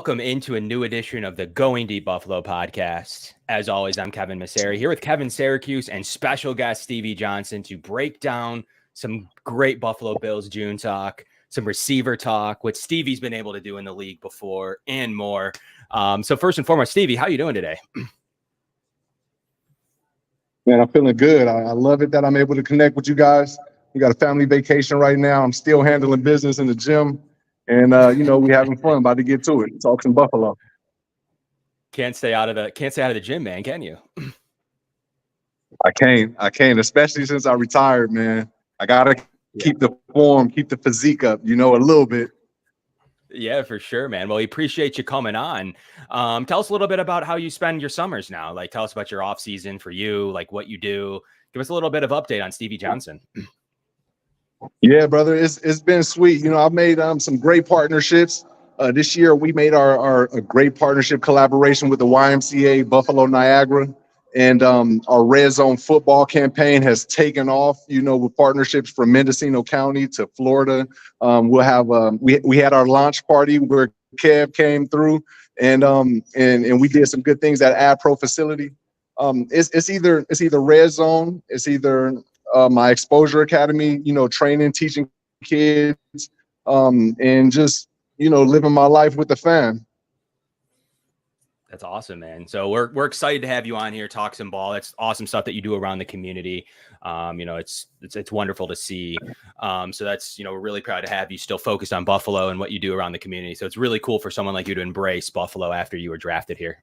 welcome into a new edition of the Going Deep Buffalo podcast. As always, I'm Kevin Massare here with Kevin Siracuse and special guest Stevie Johnson to break down some great Buffalo Bills June talk, some receiver talk, what Stevie's been able to do in the league before, and more. So first and foremost, Stevie, how you doing today? Man, I'm feeling good. I love it that I'm able to connect with you guys. We got a family vacation right now. I'm still handling business in the gym. And, we having fun, about to get to it. Talk some Buffalo. Can't stay out of the gym, man, can you? I can't, especially since I retired, man. I got to keep the form, keep the physique up, a little bit. Yeah, for sure, man. Well, we appreciate you coming on. Tell us a little bit about how you spend your summers now. Like, tell us about your off season for you, like what you do. Give us a little bit of update on Stevie Johnson. Yeah, brother, it's been sweet. I've made some great partnerships. This year, we made our a great partnership collaboration with the YMCA Buffalo Niagara, and our Red Zone football campaign has taken off. With partnerships from Mendocino County to Florida. We'll have we had our launch party where Kev came through, and we did some good things at Ad Pro facility. It's either Red Zone, it's either my Exposure Academy, training, teaching kids, and just, living my life with the fam. That's awesome, man. So we're excited to have you on here, talk some ball. That's awesome stuff that you do around the community. It's wonderful to see. So that's, we're really proud to have you still focused on Buffalo and what you do around the community. So it's really cool for someone like you to embrace Buffalo after you were drafted here.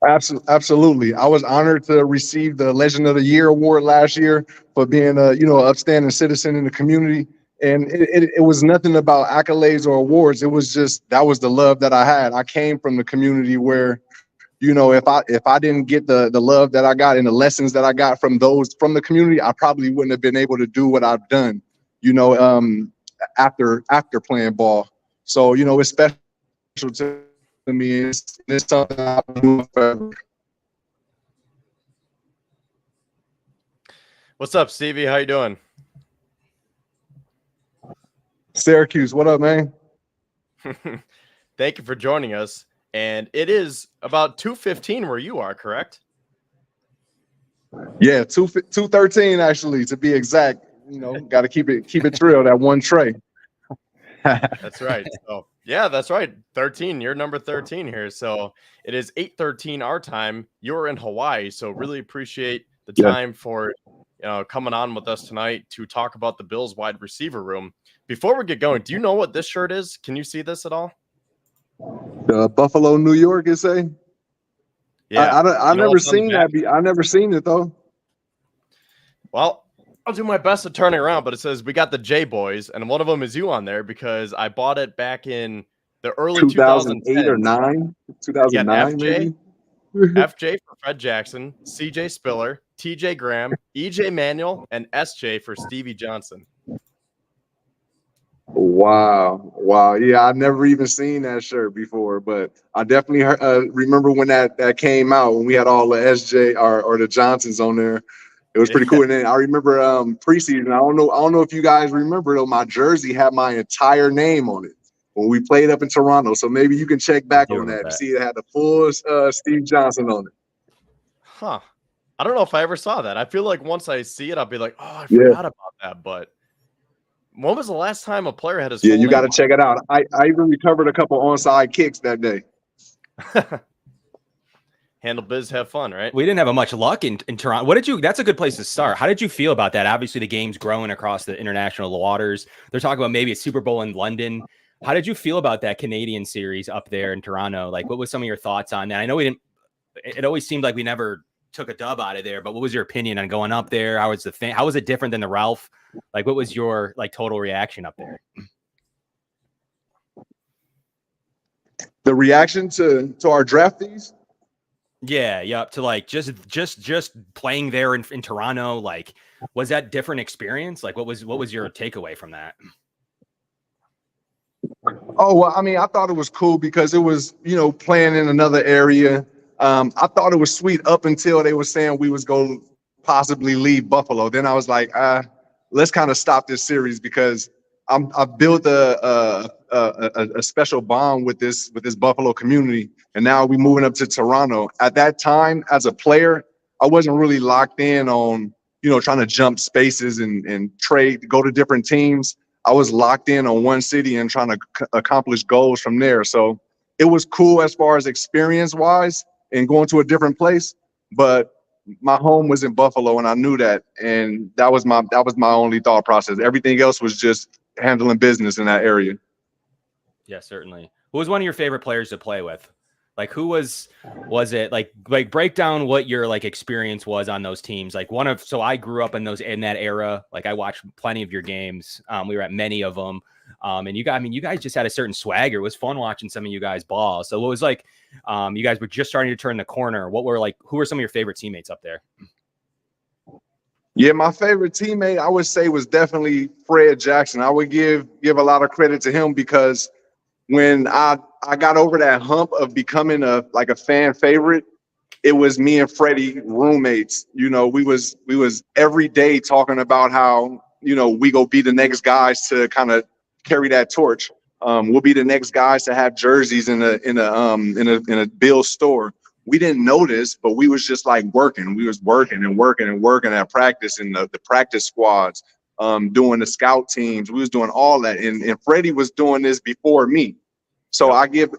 Absolutely. I was honored to receive the Legend of the Year award last year for being a, upstanding citizen in the community. And it was nothing about accolades or awards. It was just, that was the love that I had. I came from the community where, if I didn't get the love that I got and the lessons that I got from the community, I probably wouldn't have been able to do what I've done, after playing ball. So, it's special to me. It's something I've been doing forever. What's up, Stevie? How you doing? Syracuse, what up, man? Thank you for joining us. And it is about 2:15 where you are, correct? Yeah, 2:13 actually, to be exact. Got to keep it real. That one tray. That's right. So yeah, that's right. 13. You're number 13 here. So it is 8:13 our time. You're in Hawaii. So really appreciate the time for coming on with us tonight to talk about the Bills wide receiver room. Before we get going, do you know what this shirt is? Can you see this at all? The Buffalo, New York, is a. Yeah, I never seen that. I never seen it though. Well, I'll do my best to turn it around, but it says we got the J Boys, and one of them is you on there because I bought it back in the early 2008 or 9, 2009 maybe. FJ for Fred Jackson, CJ Spiller, TJ Graham, EJ Manuel, and SJ for Stevie Johnson. Wow. Yeah, I've never even seen that shirt before, but I definitely remember when that came out, when we had all the SJ or the Johnsons on there. It was pretty cool. And then I remember preseason. I don't know if you guys remember though, my jersey had my entire name on it when we played up in Toronto. So maybe you can check back on that. See, it had the full Steve Johnson on it. Huh. I don't know if I ever saw that. I feel like once I see it, I'll be like, oh, I forgot about that. But when was the last time a player had his full you got to name check it out. I even recovered a couple onside kicks that day. Handle biz, have fun, right? We didn't have much luck in Toronto. That's a good place to start. How did you feel about that? Obviously, the game's growing across the international waters. They're talking about maybe a Super Bowl in London. How did you feel about that Canadian series up there in Toronto? Like, what was some of your thoughts on that? I know it always seemed like we never took a dub out of there, but what was your opinion on going up there? How was it different than the Ralph? Like, what was your total reaction up there? The reaction to our draftees? Yeah, to like just playing there in Toronto. Like, was that different experience? Like, what was your takeaway from that? Oh, well, I mean, I thought it was cool because it was, playing in another area. I thought it was sweet up until they were saying we was going to possibly leave Buffalo. Then I was like, let's kind of stop this series because I've built a a special bond with this Buffalo community. And now we moving up to Toronto. At that time, as a player, I wasn't really locked in on, trying to jump spaces and trade, go to different teams. I was locked in on one city and trying to accomplish goals from there. So it was cool as far as experience wise and going to a different place. But my home was in Buffalo, and I knew that. And that was my only thought process. Everything else was just handling business in that area. Yeah, certainly. Who was one of your favorite players to play with? Like, who was it like break down what your like experience was on those teams? Like so I grew up in that era. Like I watched plenty of your games. We were at many of them. And you guys just had a certain swagger. It was fun watching some of you guys ball. So it was like, you guys were just starting to turn the corner. Who were some of your favorite teammates up there? Yeah, my favorite teammate, I would say, was definitely Fred Jackson. I would give a lot of credit to him because when I got over that hump of becoming a fan favorite, it was me and Freddie roommates. We was every day talking about how, we go be the next guys to kind of carry that torch. We'll be the next guys to have jerseys in a Bill store. We didn't notice, but we was just like working. We was working at practice in the practice squads, doing the scout teams. We was doing all that, and Freddie was doing this before me. So I give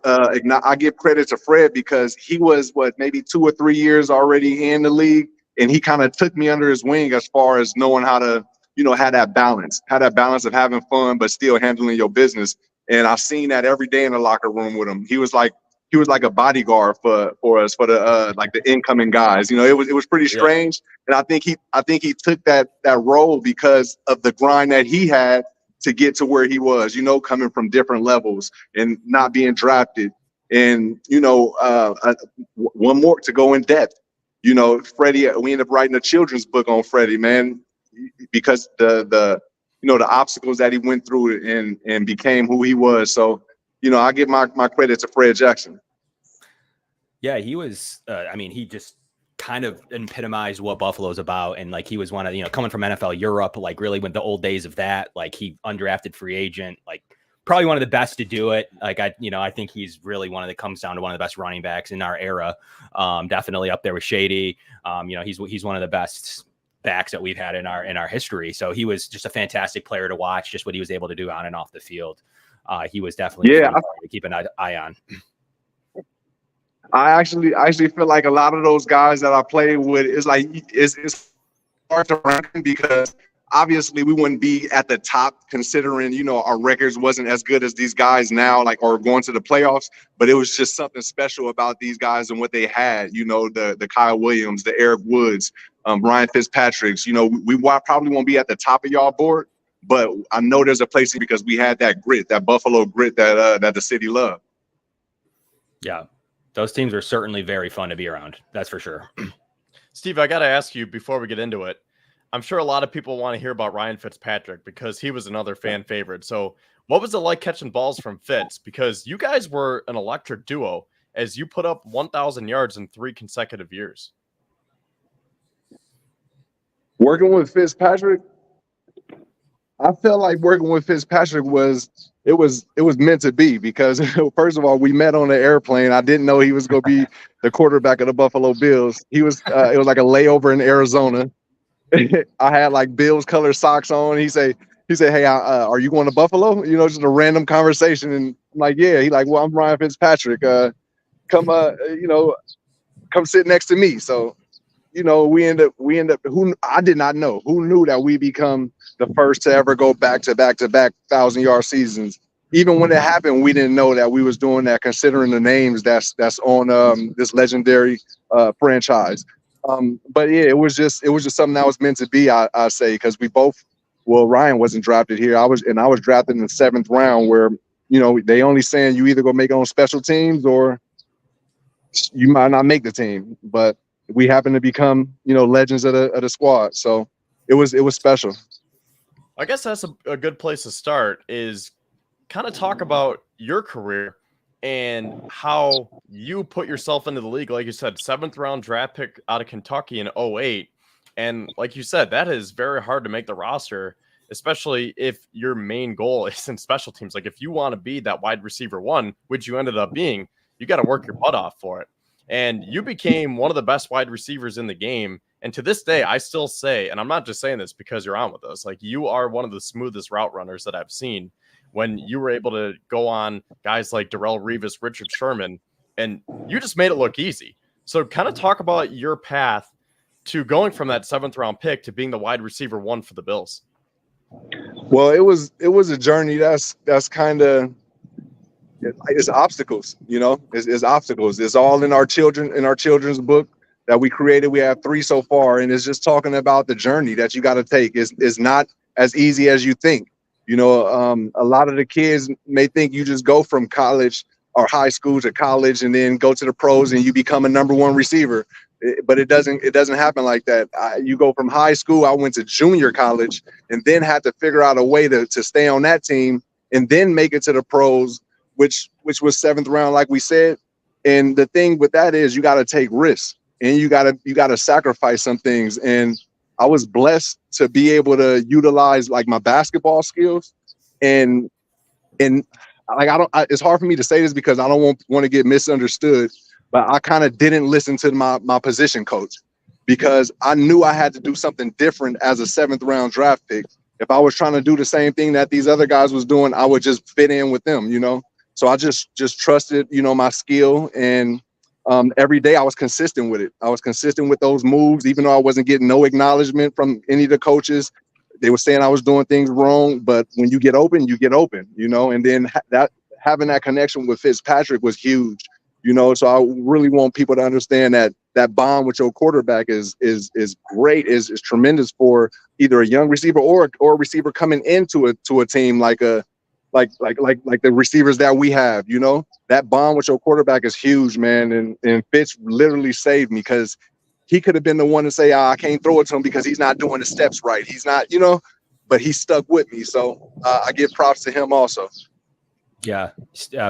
credit to Fred because he was maybe 2 or 3 years already in the league, and he kind of took me under his wing as far as knowing how to have that balance of having fun but still handling your business. And I've seen that every day in the locker room with him. He was like a bodyguard for us, for the the incoming guys. It was pretty strange. Yeah. And I think he took that role because of the grind that he had to get to where he was, coming from different levels and not being drafted. And, one more to go in depth, Freddie, we ended up writing a children's book on Freddie, man, because the obstacles that he went through and became who he was. So, I give my credit to Fred Jackson. Yeah, he was, he just kind of epitomized what Buffalo's about. And like, he was one of, coming from NFL Europe, like really with the old days of that, like he undrafted free agent, like probably one of the best to do it. Like I think he's really comes down to one of the best running backs in our era. Definitely up there with Shady. He's one of the best backs that we've had in our history. So he was just a fantastic player to watch, just what he was able to do on and off the field. He was definitely to keep an eye on. I actually feel like a lot of those guys that I played with it's hard to rank them because obviously we wouldn't be at the top considering, our records wasn't as good as these guys now, or going to the playoffs, but it was just something special about these guys and what they had, the Kyle Williams, the Eric Woods, Ryan Fitzpatrick's, we probably won't be at the top of y'all board, but I know there's a place because we had that grit, that Buffalo grit that the city loved. Yeah. Those teams are certainly very fun to be around. That's for sure. Steve, I got to ask you before we get into it. I'm sure a lot of people want to hear about Ryan Fitzpatrick because he was another fan favorite. So what was it like catching balls from Fitz? Because you guys were an electric duo as you put up 1,000 yards in 3 consecutive years. Working with Fitzpatrick, I felt like working with Fitzpatrick was meant to be because first of all, we met on the airplane. I didn't know he was going to be the quarterback of the Buffalo Bills. He was it was like a layover in Arizona. I had like Bills color socks on. He said, "Hey, are you going to Buffalo?" Just a random conversation. And I'm like, "Yeah." He like, "Well, I'm Ryan Fitzpatrick. Come sit next to me." So, we end up. I did not know. Who knew that we become the first to ever go back to back 1,000-yard seasons? Even when it happened, we didn't know that we was doing that, considering the names that's on this legendary franchise. But yeah, it was just something that was meant to be. I say because we both. Well, Ryan wasn't drafted here. I was drafted in the 7th round, where they only saying you either go make it on special teams or you might not make the team. But we happened to become legends of the squad, so it was special. I guess that's a good place to start, is kind of talk about your career and how you put yourself into the league. Like you said, 7th round draft pick out of Kentucky in 2008. And like you said, that is very hard to make the roster. especially if your main goal is in special teams. Like if you want to be that wide receiver one, which you ended up being, you got to work your butt off for it. And you became one of the best wide receivers in the game. And to this day, I still say, and I'm not just saying this because you're on with us, like you are one of the smoothest route runners that I've seen when you were able to go on guys like Darrelle Revis, Richard Sherman, and you just made it look easy. So kind of talk about your path to going from that 7th round pick to being the wide receiver one for the Bills. Well, it was a journey that's kind of, it's obstacles, you know, it's obstacles. It's all in our children's book that we created. We have 3 so far, and it's just talking about the journey that you got to take. It's not as easy as you think. You know, a lot of the kids may think you just go from college or high school to college and then go to the pros and you become a number 1 receiver. But it doesn't happen like that. You go from high school. I went to junior college and then had to figure out a way to stay on that team and then make it to the pros, which was 7th round, like we said. And the thing with that is you got to take risks and you got to sacrifice some things. And I was blessed to be able to utilize like my basketball skills and like it's hard for me to say this because I don't want to get misunderstood, but I kind of didn't listen to my position coach because I knew I had to do something different as a 7th round draft pick. If I was trying to do the same thing that these other guys was doing, I would just fit in with them, you know? So I just trusted, you know, my skill, and every day I was consistent with it. I was consistent with those moves, even though I wasn't getting no acknowledgement from any of the coaches. They were saying I was doing things wrong, but when you get open, you know, and then having that connection with Fitzpatrick was huge, you know. So I really want people to understand that bond with your quarterback is great, is tremendous for either a young receiver or a receiver coming into a team like the receivers that we have, you know. That bond with your quarterback is huge, man. And Fitz literally saved me because he could have been the one to say, I can't throw it to him because he's not doing the steps right. He's not, you know, but he stuck with me. So I give props to him also. Yeah.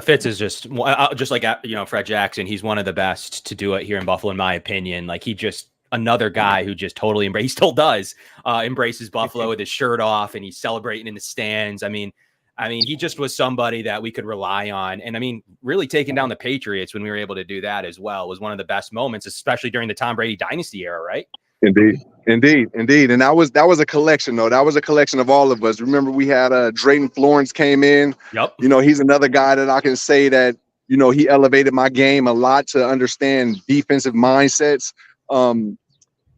Fitz is just like, you know, Fred Jackson. He's one of the best to do it here in Buffalo, in my opinion. Like he just another guy who just totally he still does embraces Buffalo with his shirt off and he's celebrating in the stands. I mean, he just was somebody that we could rely on. And I mean, really taking down the Patriots when we were able to do that as well was one of the best moments, especially during the Tom Brady dynasty era, right? Indeed. And that was a collection, though. That was a collection of all of us. Remember, we had Drayton Florence came in. Yep. You know, he's another guy that I can say that, you know, he elevated my game a lot to understand defensive mindsets.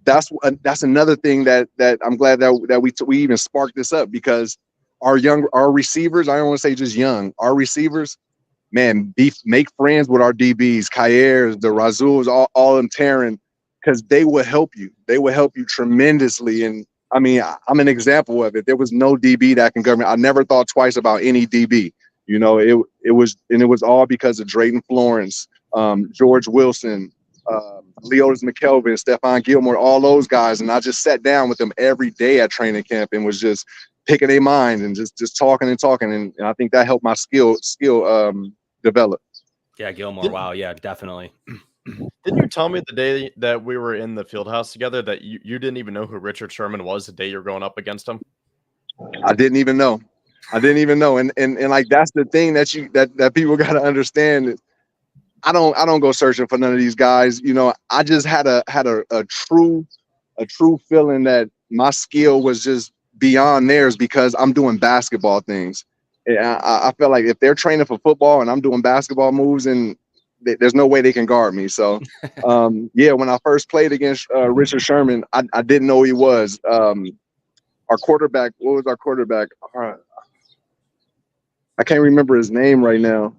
That's another thing that I'm glad that we even sparked this up, because our receivers, I don't want to say just young, our receivers, man, make friends with our DBs, Kaiers, the Razuls, all of them, Taryn, because they will help you. They will help you tremendously. And I mean, I'm an example of it. There was no DB that can govern. I never thought twice about any DB. You know, it was all because of Drayton Florence, George Wilson, Leotis McKelvin, Stephon Gilmore, all those guys. And I just sat down with them every day at training camp and was just picking their mind and just talking. And I think that helped my skill develop. Yeah, Gilmore. Wow. Yeah, definitely. Didn't you tell me the day that we were in the field house together that you didn't even know who Richard Sherman was the day you're going up against him? I didn't even know. And like, that's the thing that people got to understand. I don't go searching for none of these guys. You know, I just had a true feeling that my skill was just beyond theirs because I'm doing basketball things. And I felt like if they're training for football and I'm doing basketball moves, and there's no way they can guard me. So, yeah, when I first played against Richard Sherman, I didn't know who he was. Our quarterback, what was our quarterback? I can't remember his name right now,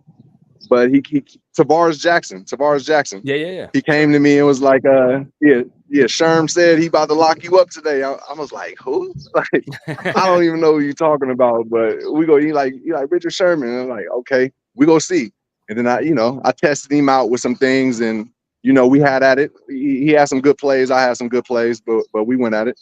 but he Tavares Jackson. Yeah. He came to me and was like, Sherm said he about to lock you up today. I was like, who? Like, I don't even know who you're talking about, but he like Richard Sherman. And I'm like, okay, we go see. And then I tested him out with some things, and, you know, we had at it. He had some good plays. I had some good plays, but we went at it.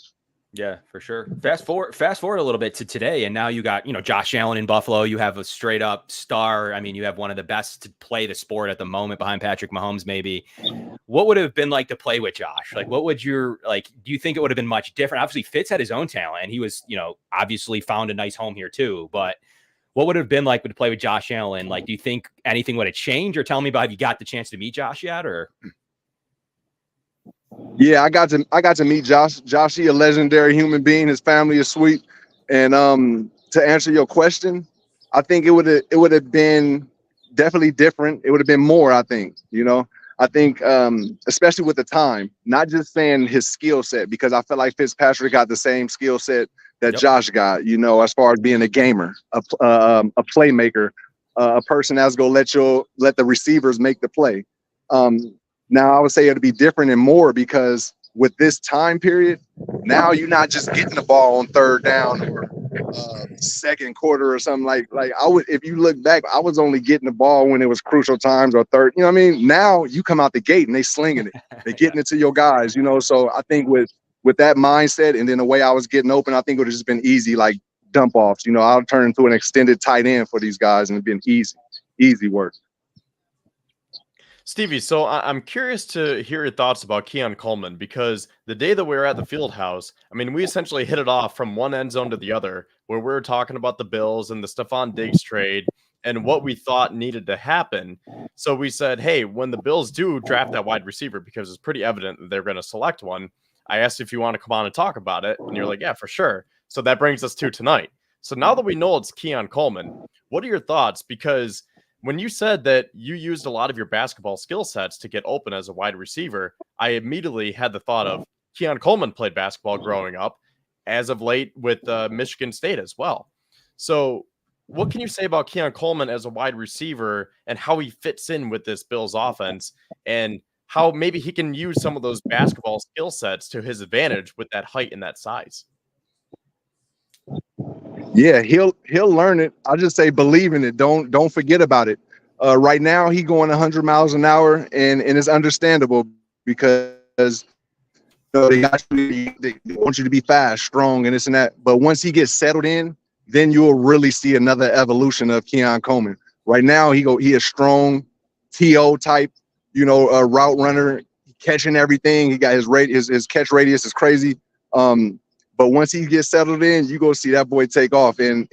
Yeah, for sure. Fast forward a little bit to today, and now you got, you know, Josh Allen in Buffalo. You have a straight up star. I mean, you have one of the best to play the sport at the moment behind Patrick Mahomes, maybe. what would it have been like to play with Josh? Like, what would your, like, do you think it would have been much different? Obviously, Fitz had his own talent, and he was, you know, obviously found a nice home here too. But what would it have been like to play with Josh Allen? Like, do you think anything would have changed? Or tell me about, have you got the chance to meet Josh yet? Or Yeah, I got to meet Josh. Josh, he a legendary human being. His family is sweet. And to answer your question, I think it would have been definitely different. It would have been more, I think, you know. I think especially with the time, not just saying his skill set, because I feel like Fitzpatrick got the same skill set that Josh got, you know, as far as being a gamer, a playmaker, a person that's gonna let the receivers make the play. Now I would say it'd be different and more because with this time period, now you're not just getting the ball on third down or second quarter or something like I would. If you look back, I was only getting the ball when it was crucial times or third. You know what I mean? Now you come out the gate and they slinging it, they getting it to your guys. You know, so I think with that mindset and then the way I was getting open, I think it would have just been easy, like dump offs. You know, I'll turn into an extended tight end for these guys and it'd been easy work. Stevie, so I'm curious to hear your thoughts about Keon Coleman, because the day that we were at the field house, I mean, we essentially hit it off from one end zone to the other, where we were talking about the Bills and the Stephon Diggs trade and what we thought needed to happen. So we said, hey, when the Bills do draft that wide receiver, because it's pretty evident that they're going to select one, I asked if you want to come on and talk about it, and you're like, yeah, for sure. So that brings us to tonight. So now that we know it's Keon Coleman, what are your thoughts? Because when you said that you used a lot of your basketball skill sets to get open as a wide receiver, I immediately had the thought of Keon Coleman played basketball growing up, as of late with Michigan State as well. So what can you say about Keon Coleman as a wide receiver and how he fits in with this Bills offense, and how maybe he can use some of those basketball skill sets to his advantage with that height and that size? Yeah, he'll learn it. I just say believe in it. Don't forget about it. Right now he going 100 miles an hour, and it's understandable because they want you to be fast, strong, and this and that. But once he gets settled in, then you'll really see another evolution of Keon Coleman. Right now he is strong, TO type, you know, route runner, catching everything. He got his catch radius is crazy. But once he gets settled in, you go see that boy take off. And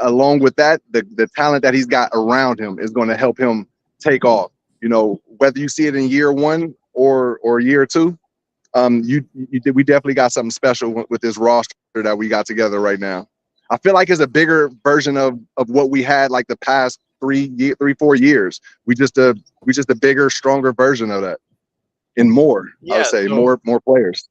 along with that, the talent that he's got around him is going to help him take off. You know, whether you see it in year one or year two, we definitely got something special with this roster that we got together right now. I feel like it's a bigger version of what we had like the past 4 years. We just a bigger, stronger version of that, and more. I would say more players.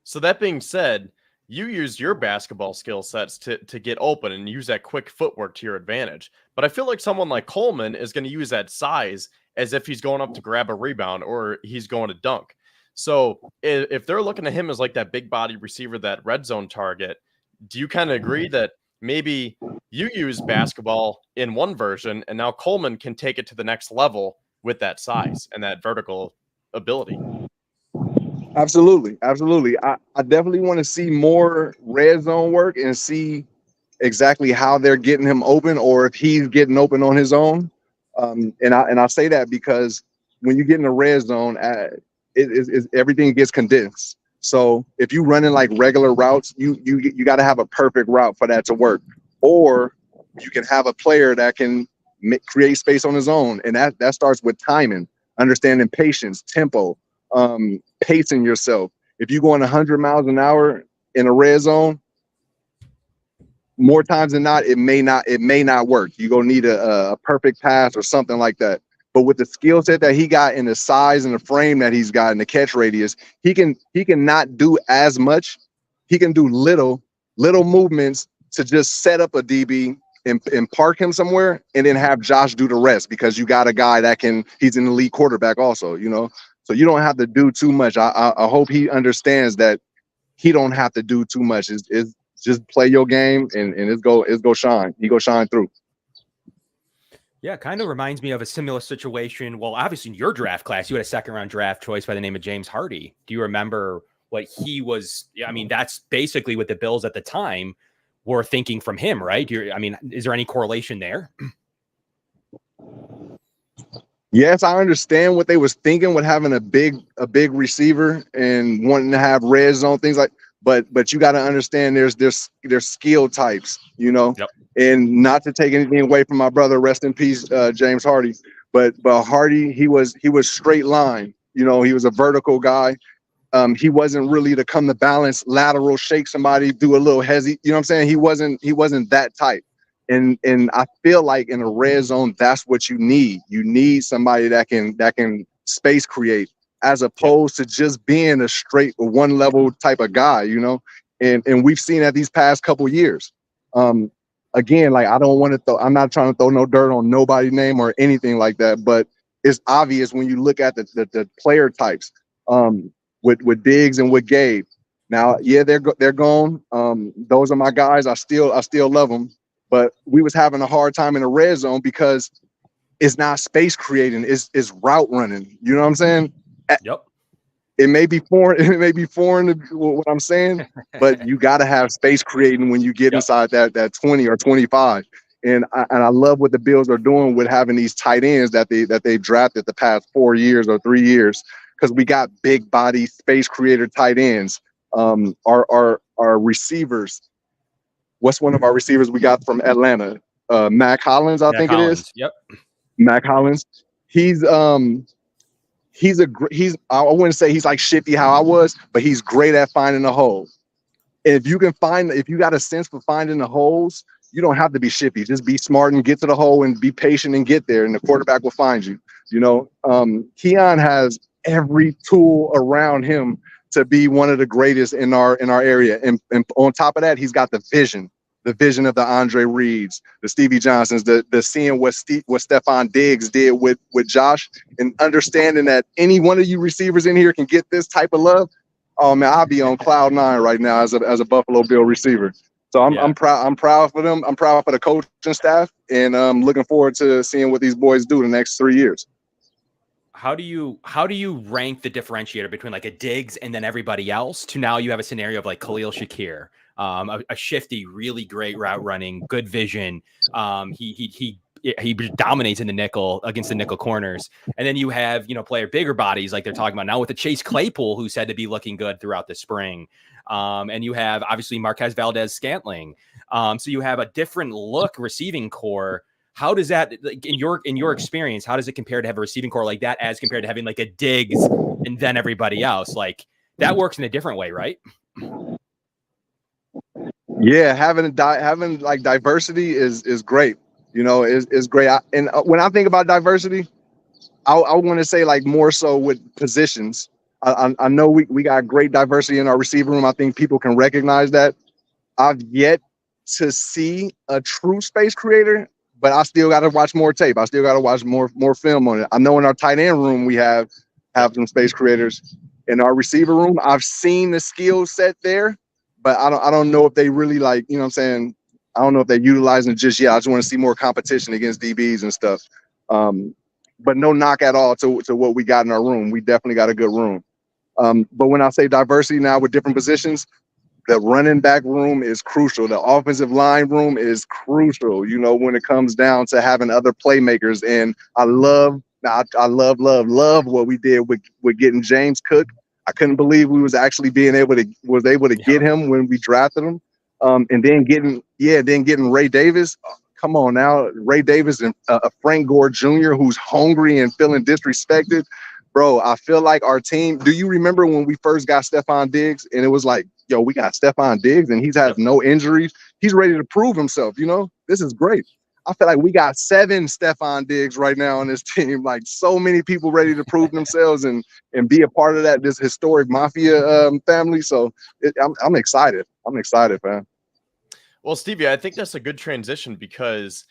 So that being said, you used your basketball skill sets to get open and use that quick footwork to your advantage. But I feel like someone like Coleman is going to use that size as if he's going up to grab a rebound or he's going to dunk. So if they're looking at him as like that big body receiver, that red zone target, do you kind of agree that maybe you use basketball in one version and now Coleman can take it to the next level with that size and that vertical ability? Absolutely. I definitely want to see more red zone work and see exactly how they're getting him open, or if he's getting open on his own. And I say that because when you get in the red zone, everything gets condensed. So if you running like regular routes, you got to have a perfect route for that to work, or you can have a player that can create space on his own, and that starts with timing, understanding patience, tempo. Pacing yourself. If you're going 100 miles an hour in a red zone, more times than not, it may not work. You're gonna need a perfect pass or something like that. But with the skill set that he got and the size and the frame that he's got and the catch radius, he can not do as much. He can do little movements to just set up a DB and park him somewhere, and then have Josh do the rest, because you got a guy he's an elite quarterback also, you know. So you don't have to do too much. I hope he understands that he don't have to do too much. It's just play your game and it's go shine. He go shine through. Yeah, it kind of reminds me of a similar situation. Well, obviously in your draft class, you had a second-round draft choice by the name of James Hardy. Do you remember what he was? I mean, that's basically what the Bills at the time were thinking from him, right? I mean, is there any correlation there? Yes, I understand what they was thinking with having a big receiver and wanting to have red zone things like, but you got to understand there's skill types, you know, Yep. and not to take anything away from my brother, rest in peace, James Hardy, but Hardy, he was straight line, you know, he was a vertical guy. He wasn't really to come to balance, lateral, shake somebody, do a little hezzy. You know what I'm saying? He wasn't that type. And I feel like in a red zone, that's what you need. You need somebody that can space create, as opposed to just being a straight one level type of guy, you know. And we've seen that these past couple years. Again, like I don't want to throw. I'm not trying to throw no dirt on nobody's name or anything like that, but it's obvious when you look at the player types. With Diggs and with Gabe. Now, yeah, they're gone. Those are my guys. I still love them. But we was having a hard time in the red zone because it's not space creating. It's route running. You know what I'm saying? Yep. It may be foreign. It may be foreign to what I'm saying, but you got to have space creating when you get inside that 20 or 25. And I love what the Bills are doing with having these tight ends that they drafted the past 4 years or 3 years, because we got big body space creator tight ends. Our receivers. What's one of our receivers we got from Atlanta? Mac Hollins, I think it is. Yep. Mac Hollins. He's I wouldn't say he's like shifty how I was, but he's great at finding the hole. And if you got a sense for finding the holes, you don't have to be shifty. Just be smart and get to the hole and be patient and get there, and the quarterback will find you. You know, Keon has every tool around him to be one of the greatest in our area. And on top of that, he's got the vision of the Andre Reeds, the Stevie Johnsons, the seeing what Stephon Diggs did with Josh, and understanding that any one of you receivers in here can get this type of love. Oh man, I'll be on cloud 9 right now as a Buffalo Bill receiver. So I'm proud. I'm proud for them. I'm proud for the coaching staff, and I'm looking forward to seeing what these boys do the next 3 years. How do you rank the differentiator between like a Diggs and then everybody else to now you have a scenario of like Khalil Shakir, a shifty, really great route running, good vision. He dominates in the nickel against the nickel corners. And then you have, player bigger bodies like they're talking about now with the Chase Claypool, who said to be looking good throughout the spring. And you have obviously Marquez Valdez-Scantling. So you have a different look receiving core. How does that, in your experience, how does it compare to have a receiving core like that as compared to having like a Diggs and then everybody else? Like that works in a different way, right? Yeah, having like diversity is great. Is great. And when I think about diversity, I want to say like more so with positions. I know we got great diversity in our receiver room. I think people can recognize that. I've yet to see a true space creator, but I still got to watch more tape. I still got to watch more film on it. I know in our tight end room we have some space creators. In our receiver room, I've seen the skill set there, but I don't know if they really like, what I'm saying? I don't know if they're utilizing it just yet. I just want to see more competition against DBs and stuff. But no knock at all to what we got in our room. We definitely got a good room. But when I say diversity now with different positions, the running back room is crucial. The offensive line room is crucial, when it comes down to having other playmakers. And I love what we did with getting James Cook. I couldn't believe we was actually able to get him when we drafted him. And then getting Ray Davis. Come on now, Ray Davis and Frank Gore Jr., who's hungry and feeling disrespected. Bro, I feel like our team. Do you remember when we first got Stephon Diggs and it was like, yo, we got Stephon Diggs and he's had no injuries. He's ready to prove himself. This is great. I feel like we got 7 Stephon Diggs right now on this team. Like so many people ready to prove themselves and be a part of this historic Mafia family. So I'm excited. I'm excited, man. Well, Stevie, I think that's a good transition because,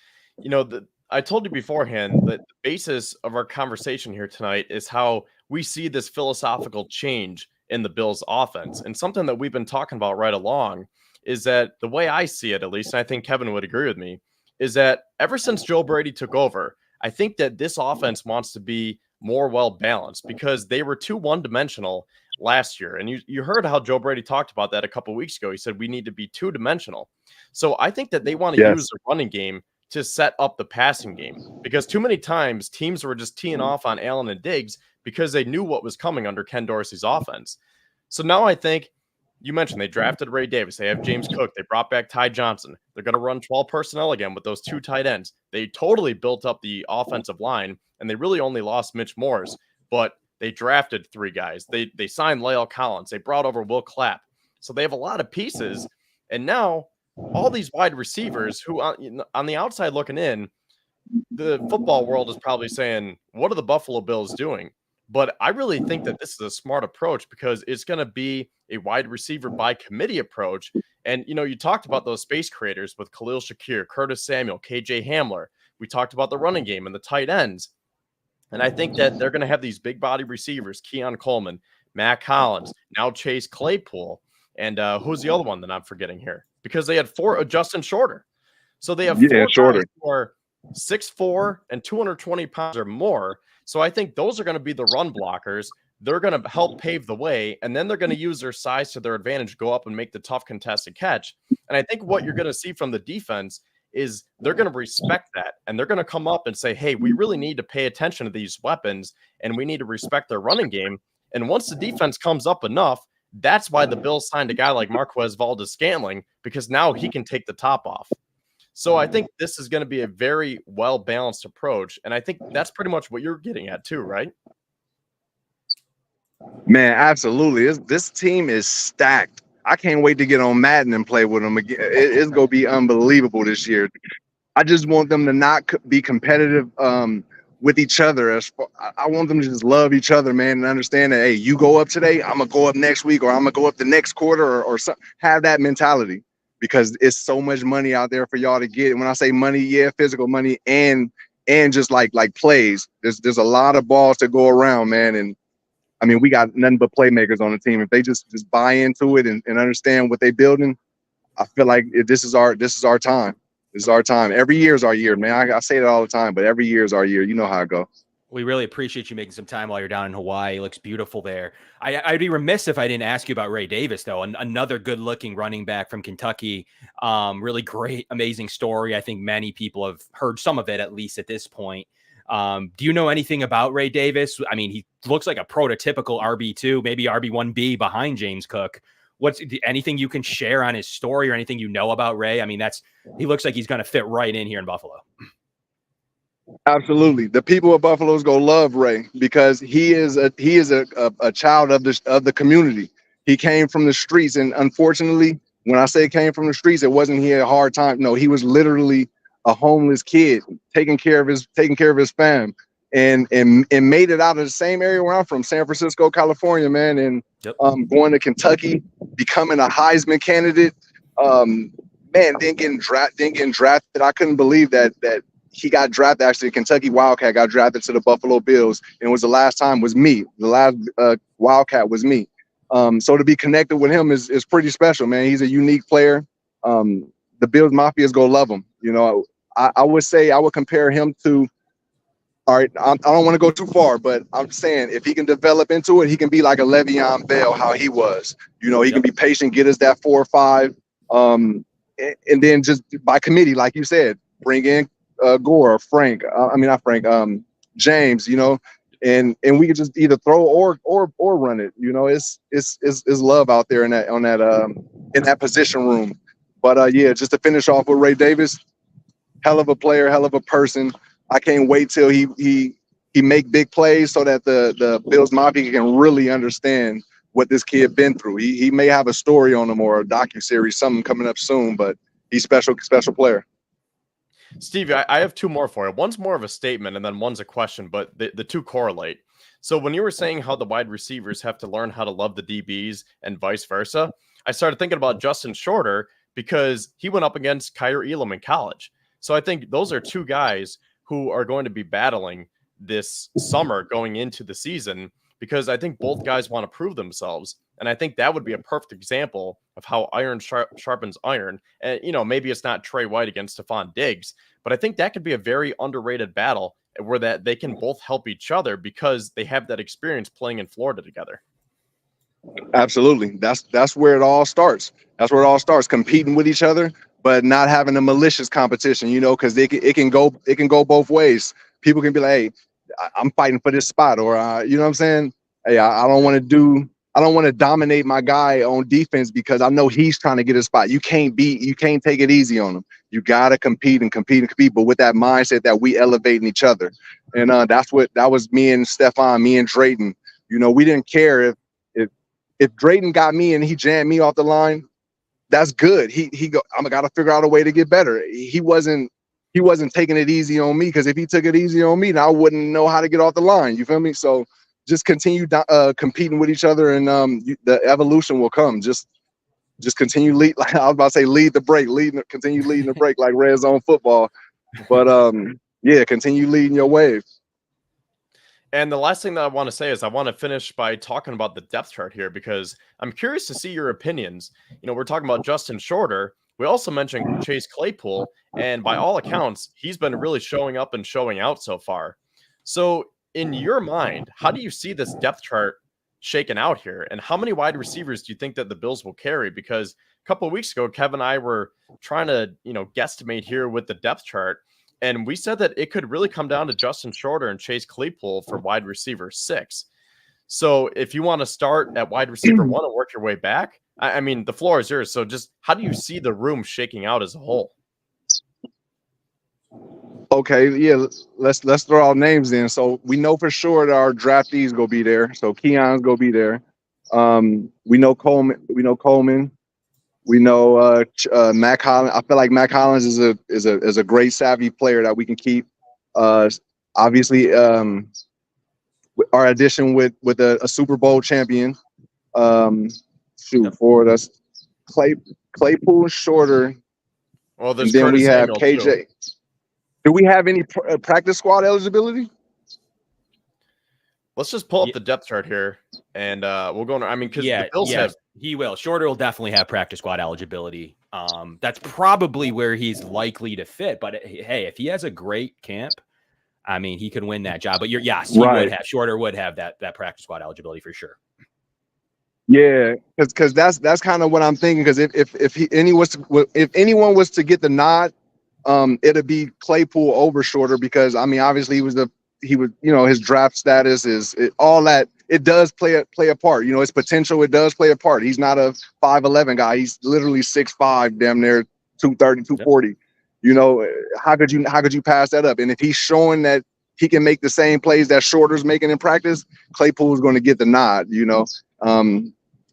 I told you beforehand that the basis of our conversation here tonight is how we see this philosophical change in the Bills offense. And something that we've been talking about right along is that the way I see it, at least, and I think Kevin would agree with me, is that ever since Joe Brady took over, I think that this offense wants to be more well-balanced because they were too one-dimensional last year. And you heard how Joe Brady talked about that a couple of weeks ago. He said we need to be two-dimensional. So I think that they want to use the running game to set up the passing game, because too many times teams were just teeing off on Allen and Diggs because they knew what was coming under Ken Dorsey's offense. So now I think you mentioned they drafted Ray Davis. They have James Cook. They brought back Ty Johnson. They're going to run 12 personnel again with those 2 tight ends. They totally built up the offensive line, and they really only lost Mitch Morse, but they drafted 3 guys. They signed La'el Collins. They brought over Will Clapp. So they have a lot of pieces, and now all these wide receivers who on the outside looking in, the football world is probably saying, what are the Buffalo Bills doing? But I really think that this is a smart approach, because it's going to be a wide receiver by committee approach. And, you talked about those space creators with Khalil Shakir, Curtis Samuel, KJ Hamler. We talked about the running game and the tight ends. And I think that they're going to have these big body receivers, Keon Coleman, Matt Collins, now Chase Claypool. And who's the other one that I'm forgetting here? Because they had 4, Justin Shorter. So they have 4 guys who are 6'4" and 220 pounds or more. So I think those are going to be the run blockers. They're going to help pave the way, and then they're going to use their size to their advantage, go up and make the tough contested catch. And I think what you're going to see from the defense is they're going to respect that, and they're going to come up and say, hey, we really need to pay attention to these weapons, and we need to respect their running game. And once the defense comes up enough, that's why the Bills signed a guy like Marquez Valdes-Scantling, because now he can take the top off. So I think this is going to be a very well-balanced approach, and I think that's pretty much what you're getting at too, right? Man, absolutely. This team is stacked. I can't wait to get on Madden and play with them again. It's going to be unbelievable this year. I just want them to not be competitive with each other. I want them to just love each other, man, and understand that, hey, you go up today, I'm going to go up next week, or I'm going to go up the next quarter, or something. Have that mentality, because it's so much money out there for y'all to get. And when I say money, yeah, physical money and just like plays. There's a lot of balls to go around, man. And I mean, we got nothing but playmakers on the team. If they just buy into it and understand what they're building, I feel like this is our time. This is our time. Every year is our year, man. I say that all the time, but every year is our year. You know how it goes. We really appreciate you making some time while you're down in Hawaii. It looks beautiful there. I'd be remiss if I didn't ask you about Ray Davis, though. Another good-looking running back from Kentucky. Really great, amazing story. I think many people have heard some of it, at least at this point. Do you know anything about Ray Davis? I mean, he looks like a prototypical RB2, maybe RB1B behind James Cook. What's anything you can share on his story or anything you know about Ray? I mean, he looks like he's going to fit right in here in Buffalo. Absolutely. The people of Buffalo is going to love Ray, because he is a child of the community. He came from the streets, and unfortunately, when I say came from the streets, it wasn't he had a hard time. No, he was literally a homeless kid, taking care of his fam, and made it out of the same area where I'm from, San Francisco, California, man. And going to Kentucky, becoming a Heisman candidate, man, then getting drafted. I couldn't believe that he got drafted. Actually, a Kentucky Wildcat got drafted to the Buffalo Bills, and the last Wildcat was me. So to be connected with him is pretty special, man. He's a unique player. The Bills Mafia is gonna love him. I would say I would compare him to. All right, I don't want to go too far, but I'm saying if he can develop into it, he can be like a Le'Veon Bell, how he was. He can be patient, get us that 4 or 5, and then just by committee, like you said, bring in Gore, Frank. Not Frank. James. And we could just either throw or run it. It's love out there in that position room. But yeah, just to finish off with Ray Davis, hell of a player, hell of a person. I can't wait till he make big plays so that the Bills Mafia can really understand what this kid been through. He may have a story on him or a docuseries, something coming up soon, but he's special player. Stevie, I have 2 more for you. One's more of a statement and then one's a question, but the 2 correlate. So when you were saying how the wide receivers have to learn how to love the DBs and vice versa, I started thinking about Justin Shorter, because he went up against Kyer Elam in college. So I think those are 2 guys who are going to be battling this summer going into the season, because I think both guys want to prove themselves. And I think that would be a perfect example of how iron sharpens iron. And, maybe it's not Trey White against Stephon Diggs, but I think that could be a very underrated battle where that they can both help each other because they have that experience playing in Florida together. Absolutely. That's where it all starts. That's where it all starts, competing with each other. but not having a malicious competition, you know, because it can go both ways. People can be like, hey, I'm fighting for this spot, or you know what I'm saying? Hey, I don't want to dominate my guy on defense because I know he's trying to get a spot. You can't take it easy on him. You gotta compete, but with that mindset that we elevating each other. And that was me and Stefan, me and Drayton. You know, we didn't care if Drayton got me and he jammed me off the line. That's good. I gotta figure out a way to get better. He wasn't taking it easy on me, because if he took it easy on me, then I wouldn't know how to get off the line. You feel me? So just continue competing with each other, and the evolution will come. Just continue lead. Like I was about to say, lead the break, continue leading the break like red zone football. But yeah, continue leading your wave. And the last thing that I want to say is I want to finish by talking about the depth chart here, because I'm curious to see your opinions. You know, we're talking about Justin Shorter. We also mentioned Chase Claypool, and by all accounts, he's been really showing up and showing out so far. So in your mind, how do you see this depth chart shaken out here? And how many wide receivers do you think that the Bills will carry? Because a couple of weeks ago, Kevin and I were trying to, guesstimate here with the depth chart. And we said that it could really come down to Justin Shorter and Chase Claypool for wide receiver 6. So if you want to start at wide receiver 1 and work your way back, I mean, the floor is yours. So just how do you see the room shaking out as a whole? Okay, yeah, let's throw out names in. So we know for sure that our draftees go be there. So Keon's go be there. We know Coleman. We know Mac Hollins. I feel like Mac Hollins is a great savvy player that we can keep. Obviously, our addition with a Super Bowl champion. For us, Claypool, Shorter. Well, there's and then Curtis we have Samuel, KJ. too. Do we have any practice squad eligibility? Let's just pull up the depth chart here, and we'll go on. I mean, because the Bills have. He will. Shorter will definitely have practice squad eligibility. That's probably where he's likely to fit. But hey, if he has a great camp, I mean, he could win that job. But Shorter would have that practice squad eligibility for sure. Yeah, because that's kind of what I'm thinking. Because if anyone was to get the nod, it'd be Claypool over Shorter, because I mean, obviously he was his draft status all that. It does play a part. You know, his potential, it does play a part. He's not a 5'11" guy. He's literally 6'5", damn near 230, 240. Yep. You know, how could you pass that up? And if he's showing that he can make the same plays that Shorter's making in practice, Claypool's going to get the nod. You know,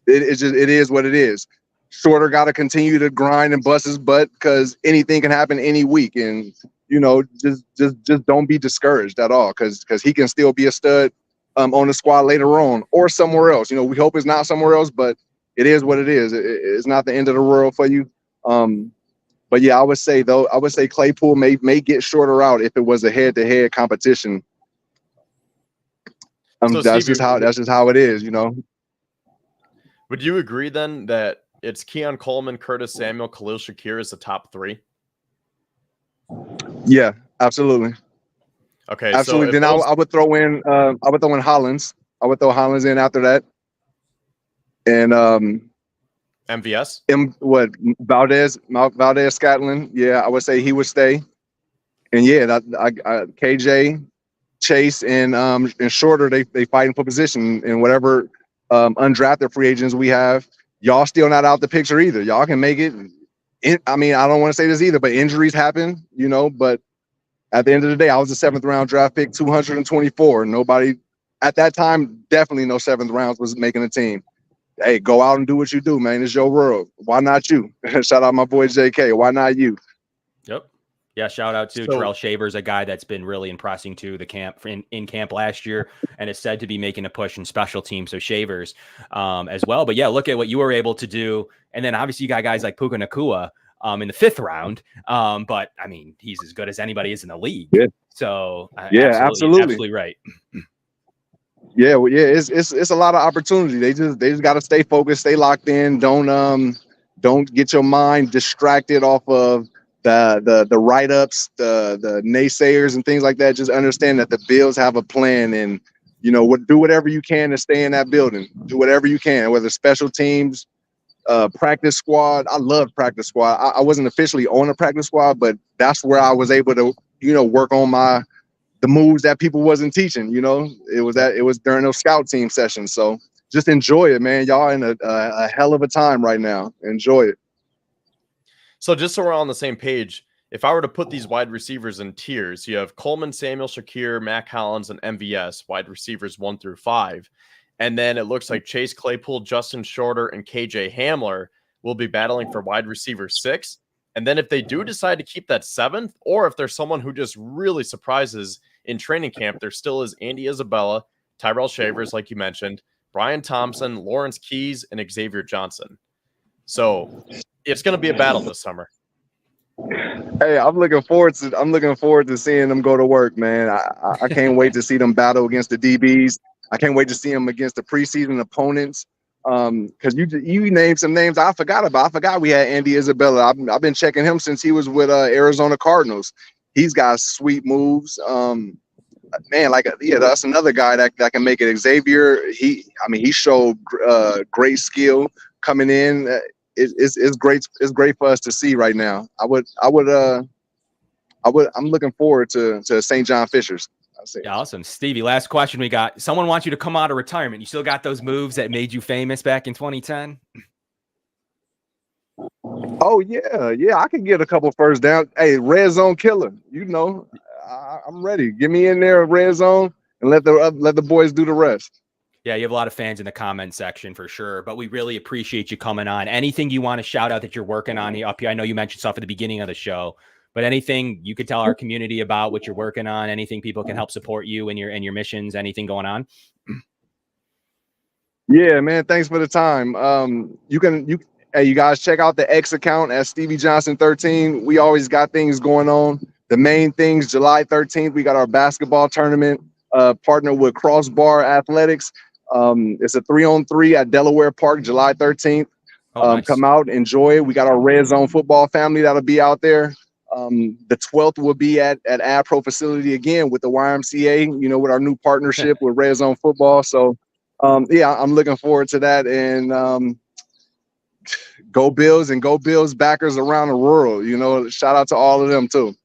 it is what it is. Shorter got to continue to grind and bust his butt, because anything can happen any week. And just don't be discouraged at all, because he can still be a stud on the squad later on or somewhere else. You know, we hope it's not somewhere else, but it is what it is. It's not the end of the world for you. But yeah, I would say Claypool may get Shorter out if it was a head-to-head competition. So that's Stevie, just how it is, you know. Would you agree then that it's Keon Coleman, Curtis Samuel, Khalil Shakir as the top 3? Yeah, absolutely. Okay, absolutely. So then I would throw in Hollins. I would throw Hollins in after that. And MVS? Valdez Scotland. Yeah, I would say he would stay. And yeah, KJ, Chase, and Shorter, they fighting for position. And whatever undrafted free agents we have, y'all still not out the picture either. Y'all can make it. I mean, I don't want to say this either, but injuries happen, you know. But at the end of the day, I was a 7th round draft pick, 224. Nobody at that time, definitely no 7th rounds was making a team. Hey, go out and do what you do, man. It's your world. Why not you? Shout out my boy JK. Why not you? Yep. Yeah, shout out to Terrell Shavers, a guy that's been really impressing to the camp in camp last year, and is said to be making a push in special teams. So Shavers as well. But yeah, look at what you were able to do. And then obviously you got guys like Puka Nacua in the 5th round. But I mean, he's as good as anybody is in the league. Yeah. So yeah, absolutely right. Yeah, well, yeah, it's a lot of opportunity. They just got to stay focused, stay locked in. Don't get your mind distracted off of the write-ups, the naysayers and things like that. Just understand that the Bills have a plan, and do whatever you can to stay in that building. Do whatever you can, whether special teams, practice squad. I love practice squad. I wasn't officially on a practice squad, but that's where I was able to, work on the moves that people wasn't teaching. It was during those scout team sessions. So just enjoy it, man. Y'all in a hell of a time right now. Enjoy it. So just so we're all on the same page, if I were to put these wide receivers in tiers, you have Coleman, Samuel, Shakir, Mac Hollins, and MVS, wide receivers 1 through 5. And then it looks like Chase Claypool, Justin Shorter, and KJ Hamler will be battling for wide receiver 6. And then if they do decide to keep that 7th, or if there's someone who just really surprises in training camp, there still is Andy Isabella, Tyrell Shavers, like you mentioned, Brian Thompson, Lawrence Keys, and Xavier Johnson. So it's going to be a battle this summer. Hey, I'm looking forward to seeing them go to work, man. I can't wait to see them battle against the DBs. I can't wait to see them against the preseason opponents. Because you named some names I forgot about. I forgot we had Andy Isabella. I've been checking him since he was with Arizona Cardinals. He's got sweet moves. Man, that's another guy that can make it. Xavier, he showed great skill coming in. It's great. It's great for us to see right now. I'm looking forward to St. John Fishers. Yeah, awesome. Stevie, last question we got. Someone wants you to come out of retirement. You still got those moves that made you famous back in 2010? Oh, yeah. I can get a couple first down. Hey, red zone killer. I'm ready. Get me in there, red zone, and let the boys do the rest. Yeah, you have a lot of fans in the comment section for sure, but we really appreciate you coming on. Anything you want to shout out that you're working on up here? I know you mentioned stuff at the beginning of the show, but anything you could tell our community about what you're working on, anything people can help support you and your missions, anything going on? Yeah, man. Thanks for the time. You guys check out the X account at Stevie Johnson 13. We always got things going on. The main things, July 13th, we got our basketball tournament, partner with Crossbar Athletics. It's a 3-on-3 at Delaware Park, July 13th. Nice. Come out, enjoy it. We got our Red Zone football family that'll be out there. The 12th will be at AdPro facility again with the YMCA, with our new partnership with Red Zone football. So, I'm looking forward to that. And go Bills and go Bills backers around the world. Shout out to all of them too.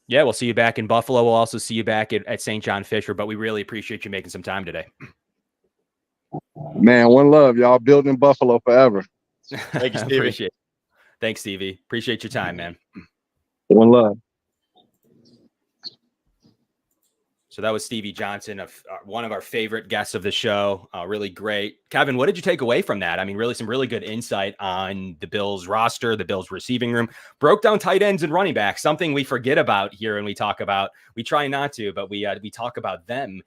Yeah, we'll see you back in Buffalo. We'll also see you back at St. John Fisher, but we really appreciate you making some time today. Man, one love, y'all. Building Buffalo forever. Thank you, Stevie. Appreciate it. Thanks, Stevie. Appreciate your time, man. One love. So that was Stevie Johnson, one of our favorite guests of the show. Really great. Kevin, what did you take away from that? I mean, really some really good insight on the Bills roster, the Bills receiving room. Broke down tight ends and running backs, something we forget about here when we talk about. We try not to, but we talk about them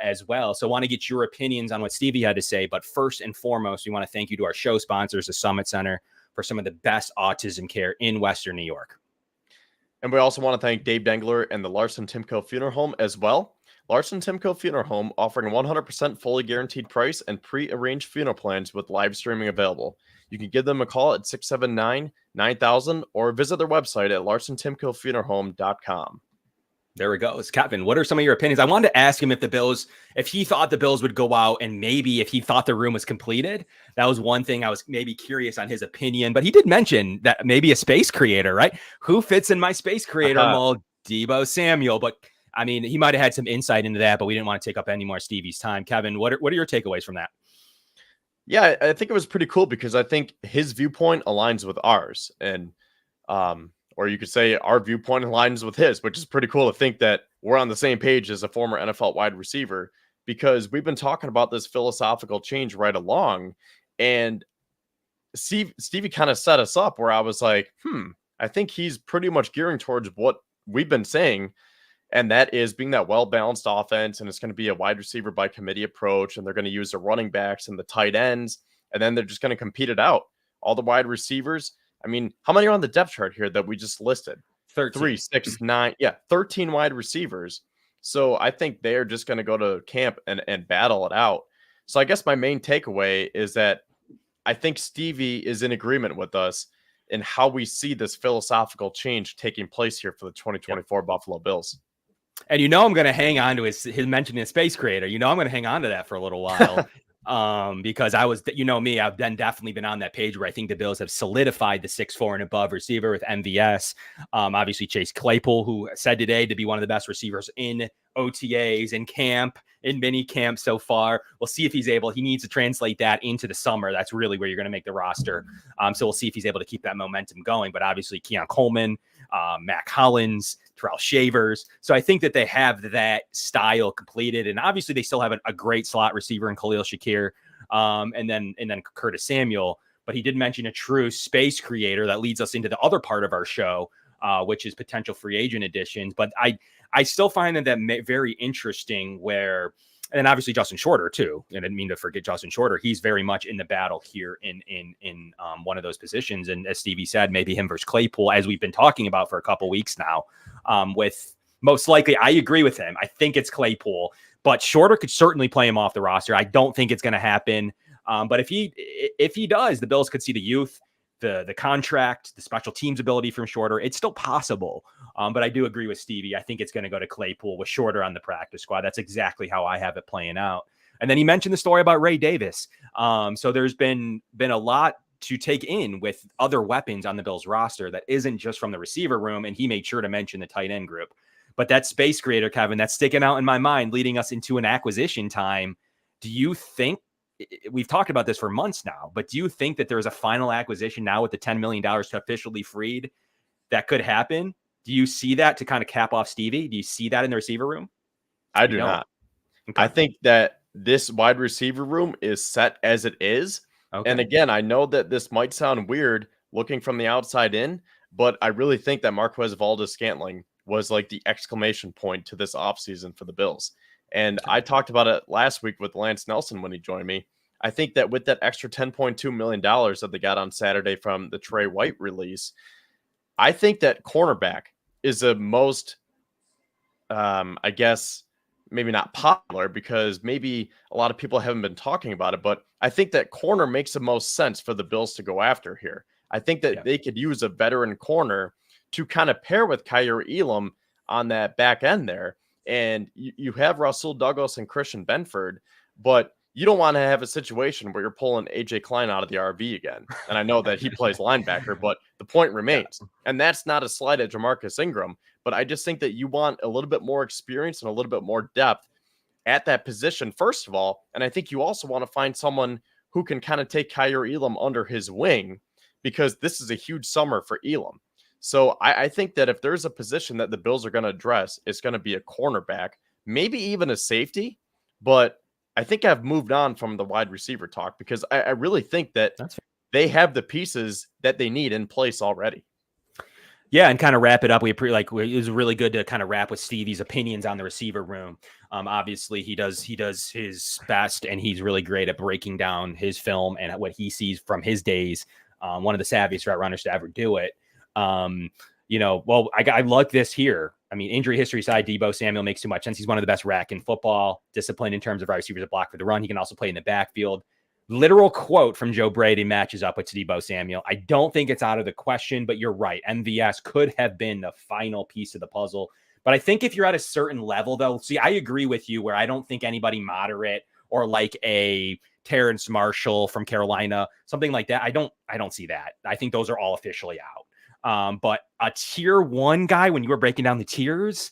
as well. So I want to get your opinions on what Stevie had to say. But first and foremost, we want to thank you to our show sponsors, the Summit Center, for some of the best autism care in Western New York. And we also want to thank Dave Dengler and the Larson-Timko Funeral Home as well. Larson-Timko Funeral Home offering 100% fully guaranteed price and pre-arranged funeral plans with live streaming available. You can give them a call at 679-9000 or visit their website at larsontimkofuneralhome.com. There we go. Kevin, what are some of your opinions? I wanted to ask him if he thought the Bills would go out and maybe if he thought the room was completed. That was one thing I was maybe curious on his opinion, but he did mention that maybe a space creator, right? Who fits in my space creator mold? Deebo Samuel. But I mean, he might've had some insight into that, but we didn't want to take up any more Stevie's time. Kevin, what are your takeaways from that? Yeah, I think it was pretty cool because I think his viewpoint aligns with ours. And, or you could say our viewpoint aligns with his, which is pretty cool to think that we're on the same page as a former NFL wide receiver, because we've been talking about this philosophical change right along. And Stevie kind of set us up where I was like, I think he's pretty much gearing towards what we've been saying. And that is being that well-balanced offense. And it's going to be a wide receiver by committee approach. And they're going to use the running backs and the tight ends. And then they're just going to compete it out. All the wide receivers. I mean, how many are on the depth chart here that we just listed? 13. 3, 6, 9. Yeah, 13 wide receivers. So I think they're just going to go to camp and battle it out. So I guess my main takeaway is that I think Stevie is in agreement with us in how we see this philosophical change taking place here for the 2024 Buffalo Bills. And I'm going to hang on to his mentioning a space creator. I'm going to hang on to that for a little while. Because I was, me, I've definitely been on that page where I think the Bills have solidified the 6'4" and above receiver with MVS. Obviously Chase Claypool, who said today to be one of the best receivers in OTAs, in camp, in mini camp so far. We'll see if he's able. He needs to translate that into the summer. That's really where you're going to make the roster. So we'll see if he's able to keep that momentum going. But obviously Keon Coleman, Mac Hollins, Terrell Shavers. So I think that they have that style completed. And obviously they still have a great slot receiver in Khalil Shakir, and then Curtis Samuel. But he did mention a true space creator that leads us into the other part of our show, which is potential free agent additions. But I still find that very interesting where, and then obviously Justin Shorter too. And I didn't mean to forget Justin Shorter. He's very much in the battle here in one of those positions. And as Stevie said, maybe him versus Claypool, as we've been talking about for a couple weeks now, with most likely, I agree with him. I think it's Claypool, but Shorter could certainly play him off the roster. I don't think it's going to happen. But if he does, the Bills could see the youth, the contract, the special teams ability from Shorter. It's still possible. But I do agree with Stevie. I think it's going to go to Claypool with Shorter on the practice squad. That's exactly how I have it playing out. And then he mentioned the story about Ray Davis. So there's been a lot to take in with other weapons on the Bills roster that isn't just from the receiver room. And he made sure to mention the tight end group. But that space creator, Kevin, that's sticking out in my mind, leading us into an acquisition time. Do you think, we've talked about this for months now, but do you think that there's a final acquisition now with the $10 million to officially freed that could happen? Do you see that to kind of cap off Stevie? Do you see that in the receiver room? I do not. Okay. I think that this wide receiver room is set as it is. Okay. And again, I know that this might sound weird looking from the outside in, but I really think that Marquez Valdes-Scantling was like the exclamation point to this offseason for the Bills. And I talked about it last week with Lance Nelson when he joined me. I think that with that extra $10.2 million that they got on Saturday from the Trey White release, I think that cornerback is the most, I guess, maybe not popular because maybe a lot of people haven't been talking about it, but I think that corner makes the most sense for the Bills to go after here. I think that they could use a veteran corner to kind of pair with Kaiir Elam on that back end there. And you have Rasul Douglas and Christian Benford, but you don't want to have a situation where you're pulling AJ Klein out of the RV again. And I know that he plays linebacker, but the point remains. And that's not a slight at Jamarcus Ingram, but I just think that you want a little bit more experience and a little bit more depth at that position, first of all. And I think you also want to find someone who can kind of take Kaiir Elam under his wing, because this is a huge summer for Elam. So I think that if there's a position that the Bills are going to address, it's going to be a cornerback, maybe even a safety. But I think I've moved on from the wide receiver talk because I really think that they have the pieces that they need in place already. Yeah, and kind of wrap it up. It was really good to kind of wrap with Stevie's opinions on the receiver room. Obviously, he does his best, and he's really great at breaking down his film and what he sees from his days. One of the savviest route runners to ever do it. I like this here. I mean, injury history side, Deebo Samuel makes too much sense. He's one of the best rack in football, disciplined in terms of wide receivers that block for the run. He can also play in the backfield. Literal quote from Joe Brady matches up with Deebo Samuel. I don't think it's out of the question, but you're right. MVS could have been the final piece of the puzzle. But I think if you're at a certain level, though, see, I agree with you where I don't think anybody moderate or like a Terrence Marshall from Carolina, something like that. I don't see that. I think those are all officially out. But a tier one guy, when you were breaking down the tiers,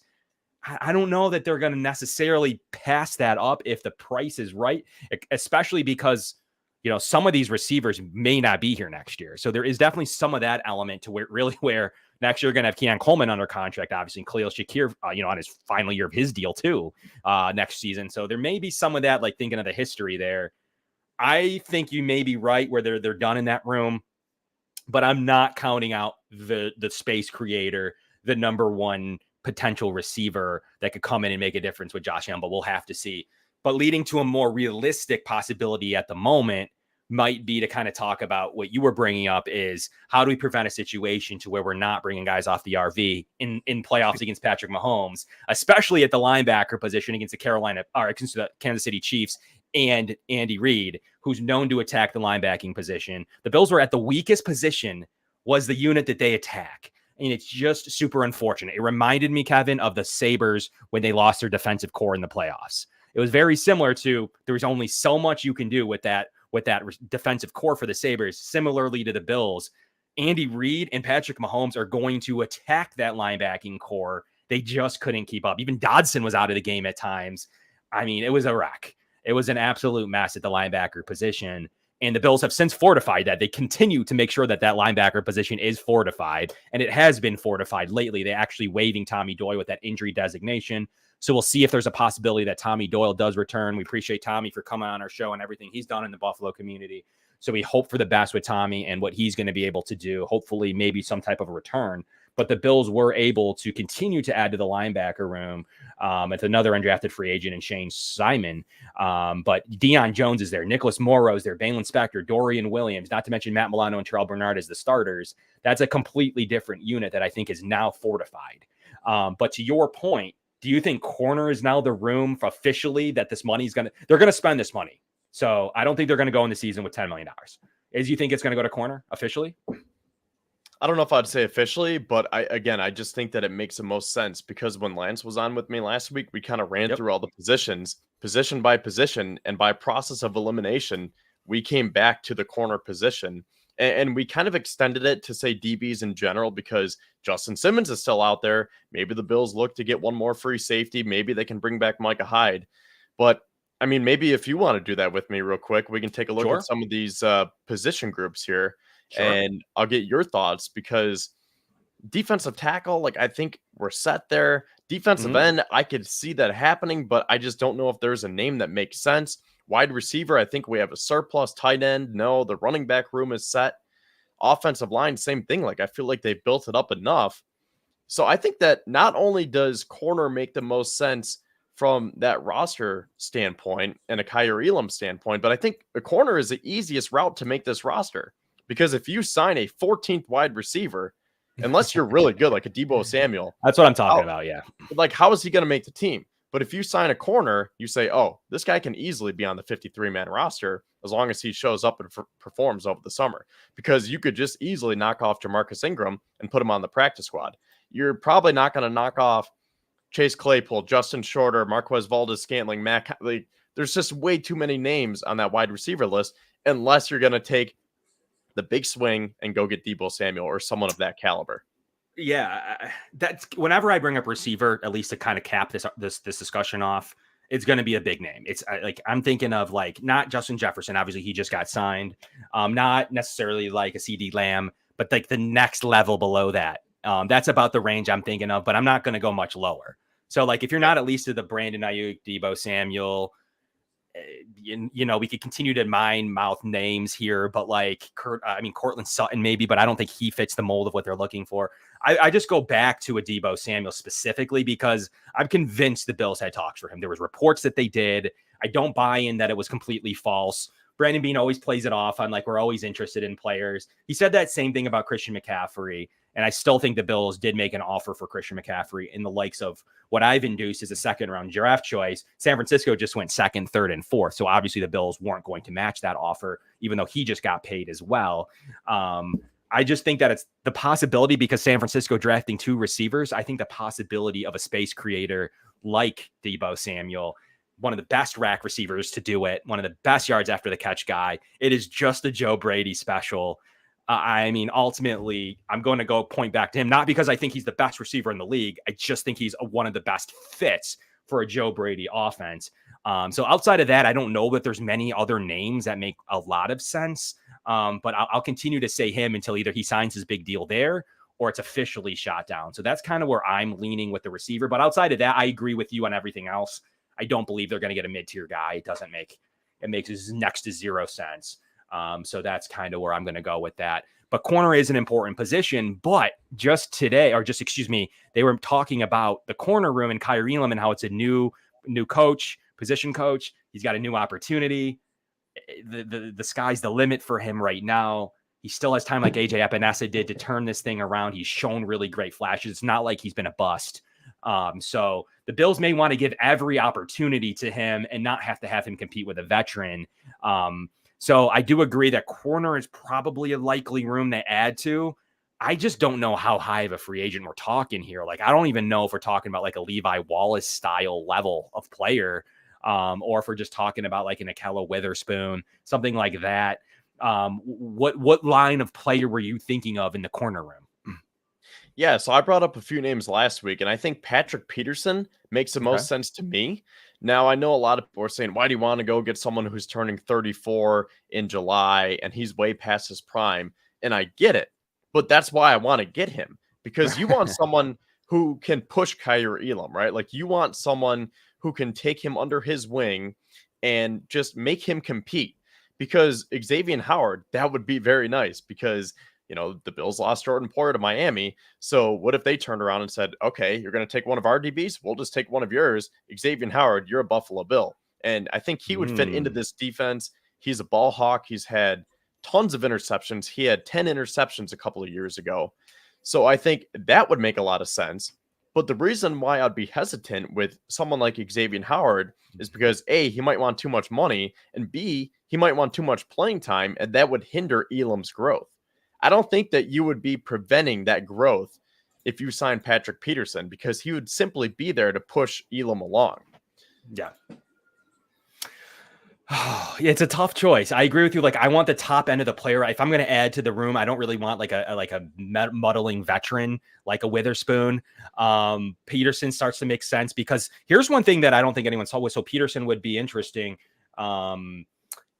I don't know that they're going to necessarily pass that up if the price is right, especially because, some of these receivers may not be here next year. So there is definitely some of that element to where next year you're going to have Keon Coleman under contract, obviously, and Khalil Shakir, on his final year of his deal too, next season. So there may be some of that, like thinking of the history there. I think you may be right where they're done in that room, but I'm not counting out the space creator, the number one potential receiver that could come in and make a difference with Josh Allen, but we'll have to see. But leading to a more realistic possibility at the moment might be to kind of talk about what you were bringing up is how do we prevent a situation to where we're not bringing guys off the RV in playoffs against Patrick Mahomes, especially at the linebacker position against the Kansas City Chiefs and Andy Reid, who's known to attack the linebacking position. The Bills were at the weakest position was the unit that they attack. And it's just super unfortunate. It reminded me, Kevin, of the Sabres when they lost their defensive core in the playoffs. It was very similar to there's only so much you can do with that defensive core for the Sabres. Similarly to the Bills, Andy Reid and Patrick Mahomes are going to attack that linebacking core. They just couldn't keep up. Even Dodson was out of the game at times. I mean, it was a wreck. It was an absolute mess at the linebacker position. And the Bills have since fortified that. They continue to make sure that linebacker position is fortified. And it has been fortified lately. They actually waiving Tommy Doyle with that injury designation. So we'll see if there's a possibility that Tommy Doyle does return. We appreciate Tommy for coming on our show and everything he's done in the Buffalo community. So we hope for the best with Tommy and what he's going to be able to do. Hopefully, maybe some type of a return. But the Bills were able to continue to add to the linebacker room. It's another undrafted free agent in Shane Simon. But Deion Jones is there. Nicholas Morrow is there. Balin Spector, Dorian Williams, not to mention Matt Milano and Terrell Bernard as the starters. That's a completely different unit that I think is now fortified. But to your point, do you think corner is now the room for officially that this money is they're going to spend this money. So I don't think they're going to go in the season with $10 million. Is you think it's going to go to corner officially? I don't know if I'd say officially, but I just think that it makes the most sense because when Lance was on with me last week, we kind of ran through all the positions, position by position, and by process of elimination, we came back to the corner position. And we kind of extended it to say DBs in general because Justin Simmons is still out there. Maybe the Bills look to get one more free safety. Maybe they can bring back Micah Hyde. But, I mean, maybe if you want to do that with me real quick, we can take a look at some of these position groups here. Sure. And I'll get your thoughts because defensive tackle, like I think we're set there. Defensive end, I could see that happening, but I just don't know if there's a name that makes sense. Wide receiver, I think we have a surplus. Tight end, no. The running back room is set. Offensive line, same thing. Like I feel like they built it up enough. So I think that not only does corner make the most sense from that roster standpoint and a Kaiir Elam standpoint, but I think a corner is the easiest route to make this roster. Because if you sign a 14th wide receiver, unless you're really good, like a Deebo Samuel. That's what I'm talking about, yeah. Like, how is he going to make the team? But if you sign a corner, you say, oh, this guy can easily be on the 53-man roster as long as he shows up and performs over the summer. Because you could just easily knock off Jamarcus Ingram and put him on the practice squad. You're probably not going to knock off Chase Claypool, Justin Shorter, Marquez Valdes-Scantling, Matt. Like, there's just way too many names on that wide receiver list unless you're going to take the big swing and go get Deebo Samuel or someone of that caliber. Yeah, that's whenever I bring up receiver, at least to kind of cap this discussion off, it's going to be a big name. It's like I'm thinking of like not Justin Jefferson. Obviously, he just got signed. Not necessarily like a CD Lamb, but like the next level below that. That's about the range I'm thinking of, but I'm not going to go much lower. So like if you're not at least to the Brandon Ayuk, Deebo Samuel, you know, we could continue to mouth names here, but like Cortland Sutton maybe, but I don't think he fits the mold of what they're looking for. I just go back to a Deebo Samuel specifically because I'm convinced the Bills had talks for him. There was reports that they did. I don't buy in that it was completely false. Brandon Beane always plays it off on like, we're always interested in players. He said that same thing about Christian McCaffrey. And I still think the Bills did make an offer for Christian McCaffrey in the likes of what I've induced as a second round draft choice. San Francisco just went second, third, and fourth. So obviously the Bills weren't going to match that offer, even though he just got paid as well. I just think that it's the possibility because San Francisco drafting 2 receivers. I think the possibility of a space creator like Deebo Samuel, one of the best rack receivers to do it, one of the best yards after the catch guy. It is just a Joe Brady special. I mean, ultimately, I'm going to go point back to him, not because I think he's the best receiver in the league. I just think he's one of the best fits for a Joe Brady offense. So outside of that, I don't know that there's many other names that make a lot of sense. But I'll continue to say him until either he signs his big deal there or it's officially shot down. So that's kind of where I'm leaning with the receiver. But outside of that, I agree with you on everything else. I don't believe they're going to get a mid-tier guy. It makes next to zero sense. So that's kind of where I'm going to go with that. But corner is an important position. But they were talking about the corner room and Kaiir Elam and how it's a new coach, position coach. He's got a new opportunity. The sky's the limit for him right now. He still has time like AJ Epinesa did to turn this thing around. He's shown really great flashes. It's not like he's been a bust. So the Bills may want to give every opportunity to him and not have to have him compete with a veteran. So I do agree that corner is probably a likely room to add to. I just don't know how high of a free agent we're talking here. Like, I don't even know if we're talking about like a Levi Wallace style level of player. or if we're just talking about like an Akello Witherspoon, something like that. What line of player were you thinking of in the corner room? Yeah, so I brought up a few names last week, and I think Patrick Peterson makes the most sense to me. Now, I know a lot of people are saying, why do you want to go get someone who's turning 34 in July and he's way past his prime? And I get it, but that's why I want to get him, because you want someone who can push Kaiir Elam, right? Like, you want someone who can take him under his wing and just make him compete. Because Xavier Howard, that would be very nice, because the Bills lost Jordan Poyer to Miami. So what if they turned around and said, okay, you're going to take one of our DBs? We'll just take one of yours. Xavier Howard, you're a Buffalo Bill. And I think he would fit into this defense. He's a ball hawk. He's had tons of interceptions. He had 10 interceptions a couple of years ago. So I think that would make a lot of sense. But the reason why I'd be hesitant with someone like Xavier Howard is because A, he might want too much money, and B, he might want too much playing time, and that would hinder Elam's growth. I don't think that you would be preventing that growth if you sign Patrick Peterson, because he would simply be there to push Elam along. Yeah. It's a tough choice. I agree with you. Like, I want the top end of the player. If I'm going to add to the room, I don't really want like a muddling veteran like a Witherspoon. Peterson starts to make sense, because here's one thing that I don't think anyone saw with. So Peterson would be interesting.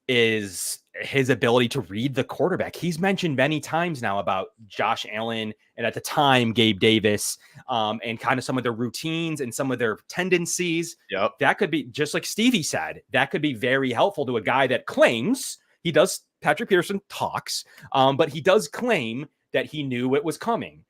Is his ability to read the quarterback. He's mentioned many times now about Josh Allen and at the time Gabe Davis, and kind of some of their routines and some of their tendencies. Yep. That could be, just like Stevie said, that could be very helpful to a guy that claims he does. Patrick Peterson talks, but he does claim that he knew it was coming.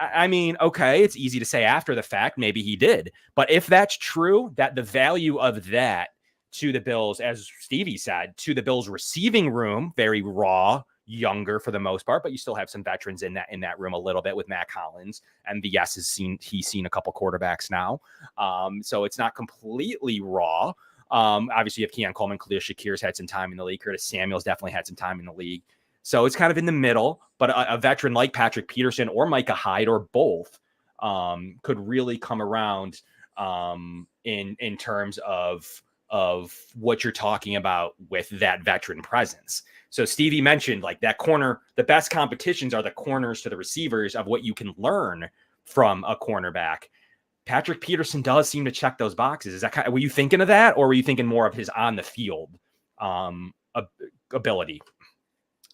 I mean, okay, it's easy to say after the fact, maybe he did, but if that's true, that the value of that to the Bills, as Stevie said, to the Bills receiving room, very raw, younger for the most part, but you still have some veterans in that room a little bit with Matt Collins. And he's seen a couple quarterbacks now. So it's not completely raw. Obviously you have Keon Coleman, Khalil Shakir's had some time in the league. Curtis Samuel's definitely had some time in the league. So it's kind of in the middle, but a veteran like Patrick Peterson or Micah Hyde or both could really come around in terms of what you're talking about with that veteran presence. So Stevie mentioned like that corner, the best competitions are the corners to the receivers of what you can learn from a cornerback. Patrick Peterson does seem to check those boxes. Is that were you thinking of that, or were you thinking more of his on the field ability?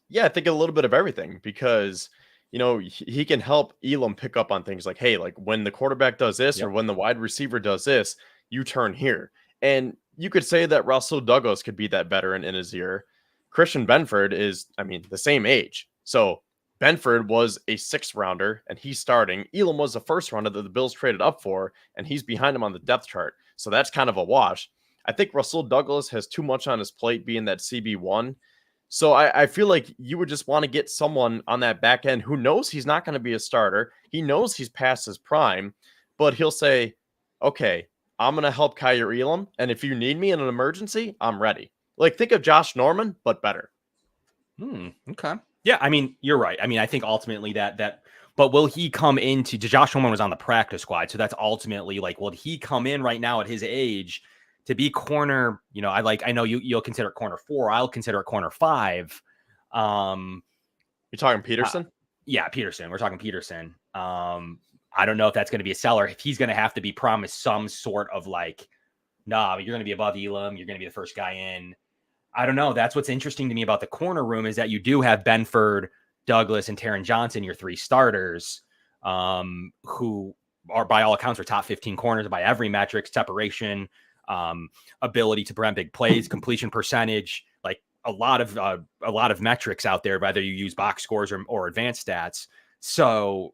Yeah, I think a little bit of everything, because he can help Elam pick up on things like, hey, like when the quarterback does this, or when the wide receiver does this, you turn here. And you could say that Russell Douglas could be that veteran in his ear. Christian Benford is, the same age. So Benford was a 6th rounder and he's starting. Elam was the 1st rounder that the Bills traded up for, and he's behind him on the depth chart. So that's kind of a wash. I think Russell Douglas has too much on his plate being that CB1. So I feel like you would just want to get someone on that back end who knows he's not going to be a starter. He knows he's past his prime, but he'll say, okay, I'm going to help Kaiir Elam, and if you need me in an emergency, I'm ready. Like, think of Josh Norman, but better. Okay. Yeah, you're right. I think ultimately that but will he come into Josh Norman was on the practice squad, so that's ultimately like, will he come in right now at his age to be corner? I know you'll consider corner 4. I'll consider it corner 5. You're talking Peterson? Yeah, Peterson. We're talking Peterson. I don't know if that's going to be a seller. If he's going to have to be promised some sort of like, nah, you're going to be above Elam, you're going to be the first guy in. I don't know. That's what's interesting to me about the corner room, is that you do have Benford, Douglas, and Taron Johnson, your 3 starters, who are by all accounts are top 15 corners by every metric: separation, ability to prevent big plays, completion percentage, like a lot of metrics out there, whether you use box scores or advanced stats. So,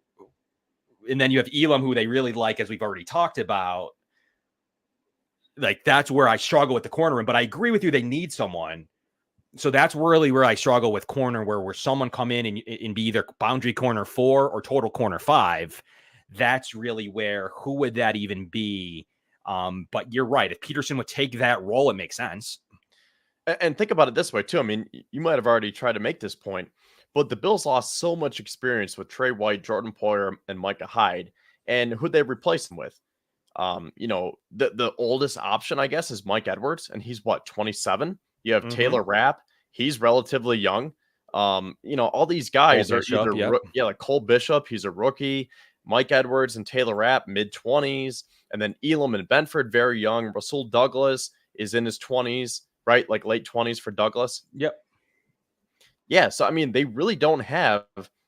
and then you have Elam, who they really like, as we've already talked about. Like, that's where I struggle with the corner room, but I agree with you. They need someone. So that's really where I struggle with corner, where someone come in and be either boundary corner 4 or total corner 5. That's really where, who would that even be? But you're right. If Peterson would take that role, it makes sense. And think about it this way too. You might have already tried to make this point, but the Bills lost so much experience with Trey White, Jordan Poyer, and Micah Hyde. And who'd they replace them with? The oldest option, I guess, is Mike Edwards, and he's what, 27? You have Taylor Rapp, he's relatively young. All these guys Cole are Bishop, either like Cole Bishop, he's a rookie. Mike Edwards and Taylor Rapp, mid-20s, and then Elam and Benford, very young. Rasul Douglas is in his 20s, right? Like late 20s for Douglas. Yep. Yeah, so I mean, they really don't have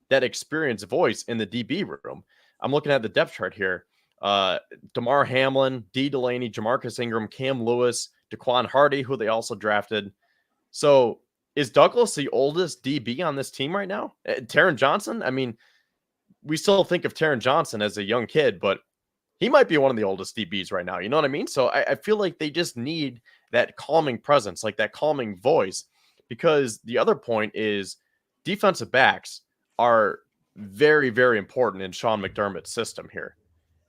that experienced voice in the DB room. I'm looking at the depth chart here. DeMar Hamlin, D. Delaney, Jamarcus Ingram, Cam Lewis, Daquan Hardy, who they also drafted. So is Douglas the oldest DB on this team right now? Taron Johnson? I mean, we still think of Taron Johnson as a young kid, but he might be one of the oldest DBs right now. You know what I mean? So I feel like they just need that calming presence, like that calming voice, because the other point is defensive backs are very, very important in Sean McDermott's system here.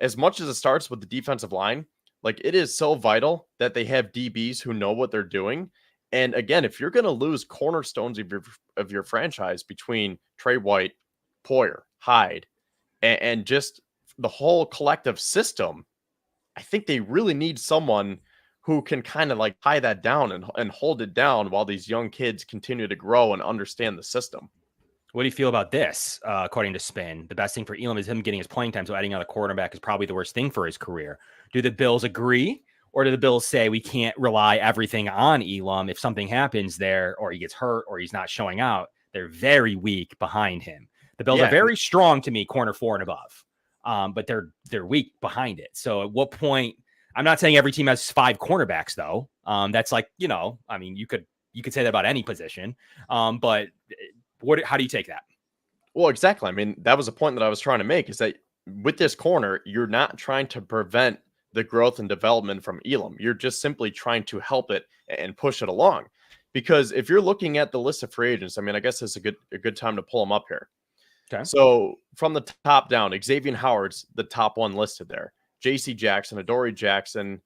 As much as it starts with the defensive line, like it is so vital that they have DBs who know what they're doing. And again, if you're going to lose cornerstones of your franchise between Trey White, Poyer, Hyde, and just the whole collective system, I think they really need someone who can kind of like tie that down and hold it down while these young kids continue to grow and understand the system. What do you feel about this? According to Spin, the best thing for Elam is him getting his playing time, so adding another quarterback is probably the worst thing for his career. Do the Bills agree? Or do the Bills say we can't rely everything on Elam? If something happens there, or he gets hurt, or he's not showing out, they're very weak behind him. The Bills are very strong to me, corner 4 and above, but they're weak behind it. So at what point? I'm not saying every team has 5 cornerbacks, though. That's like, I mean, you could say that about any position. But how do you take that? Well, exactly. I mean, that was a point that I was trying to make, is that with this corner, you're not trying to prevent the growth and development from Elam. You're just simply trying to help it and push it along. Because if you're looking at the list of free agents, I mean, I guess it's a good time to pull them up here. Okay. So from the top down, Xavier Howard's the top one listed there. J.C. Jackson, Adoree Jackson,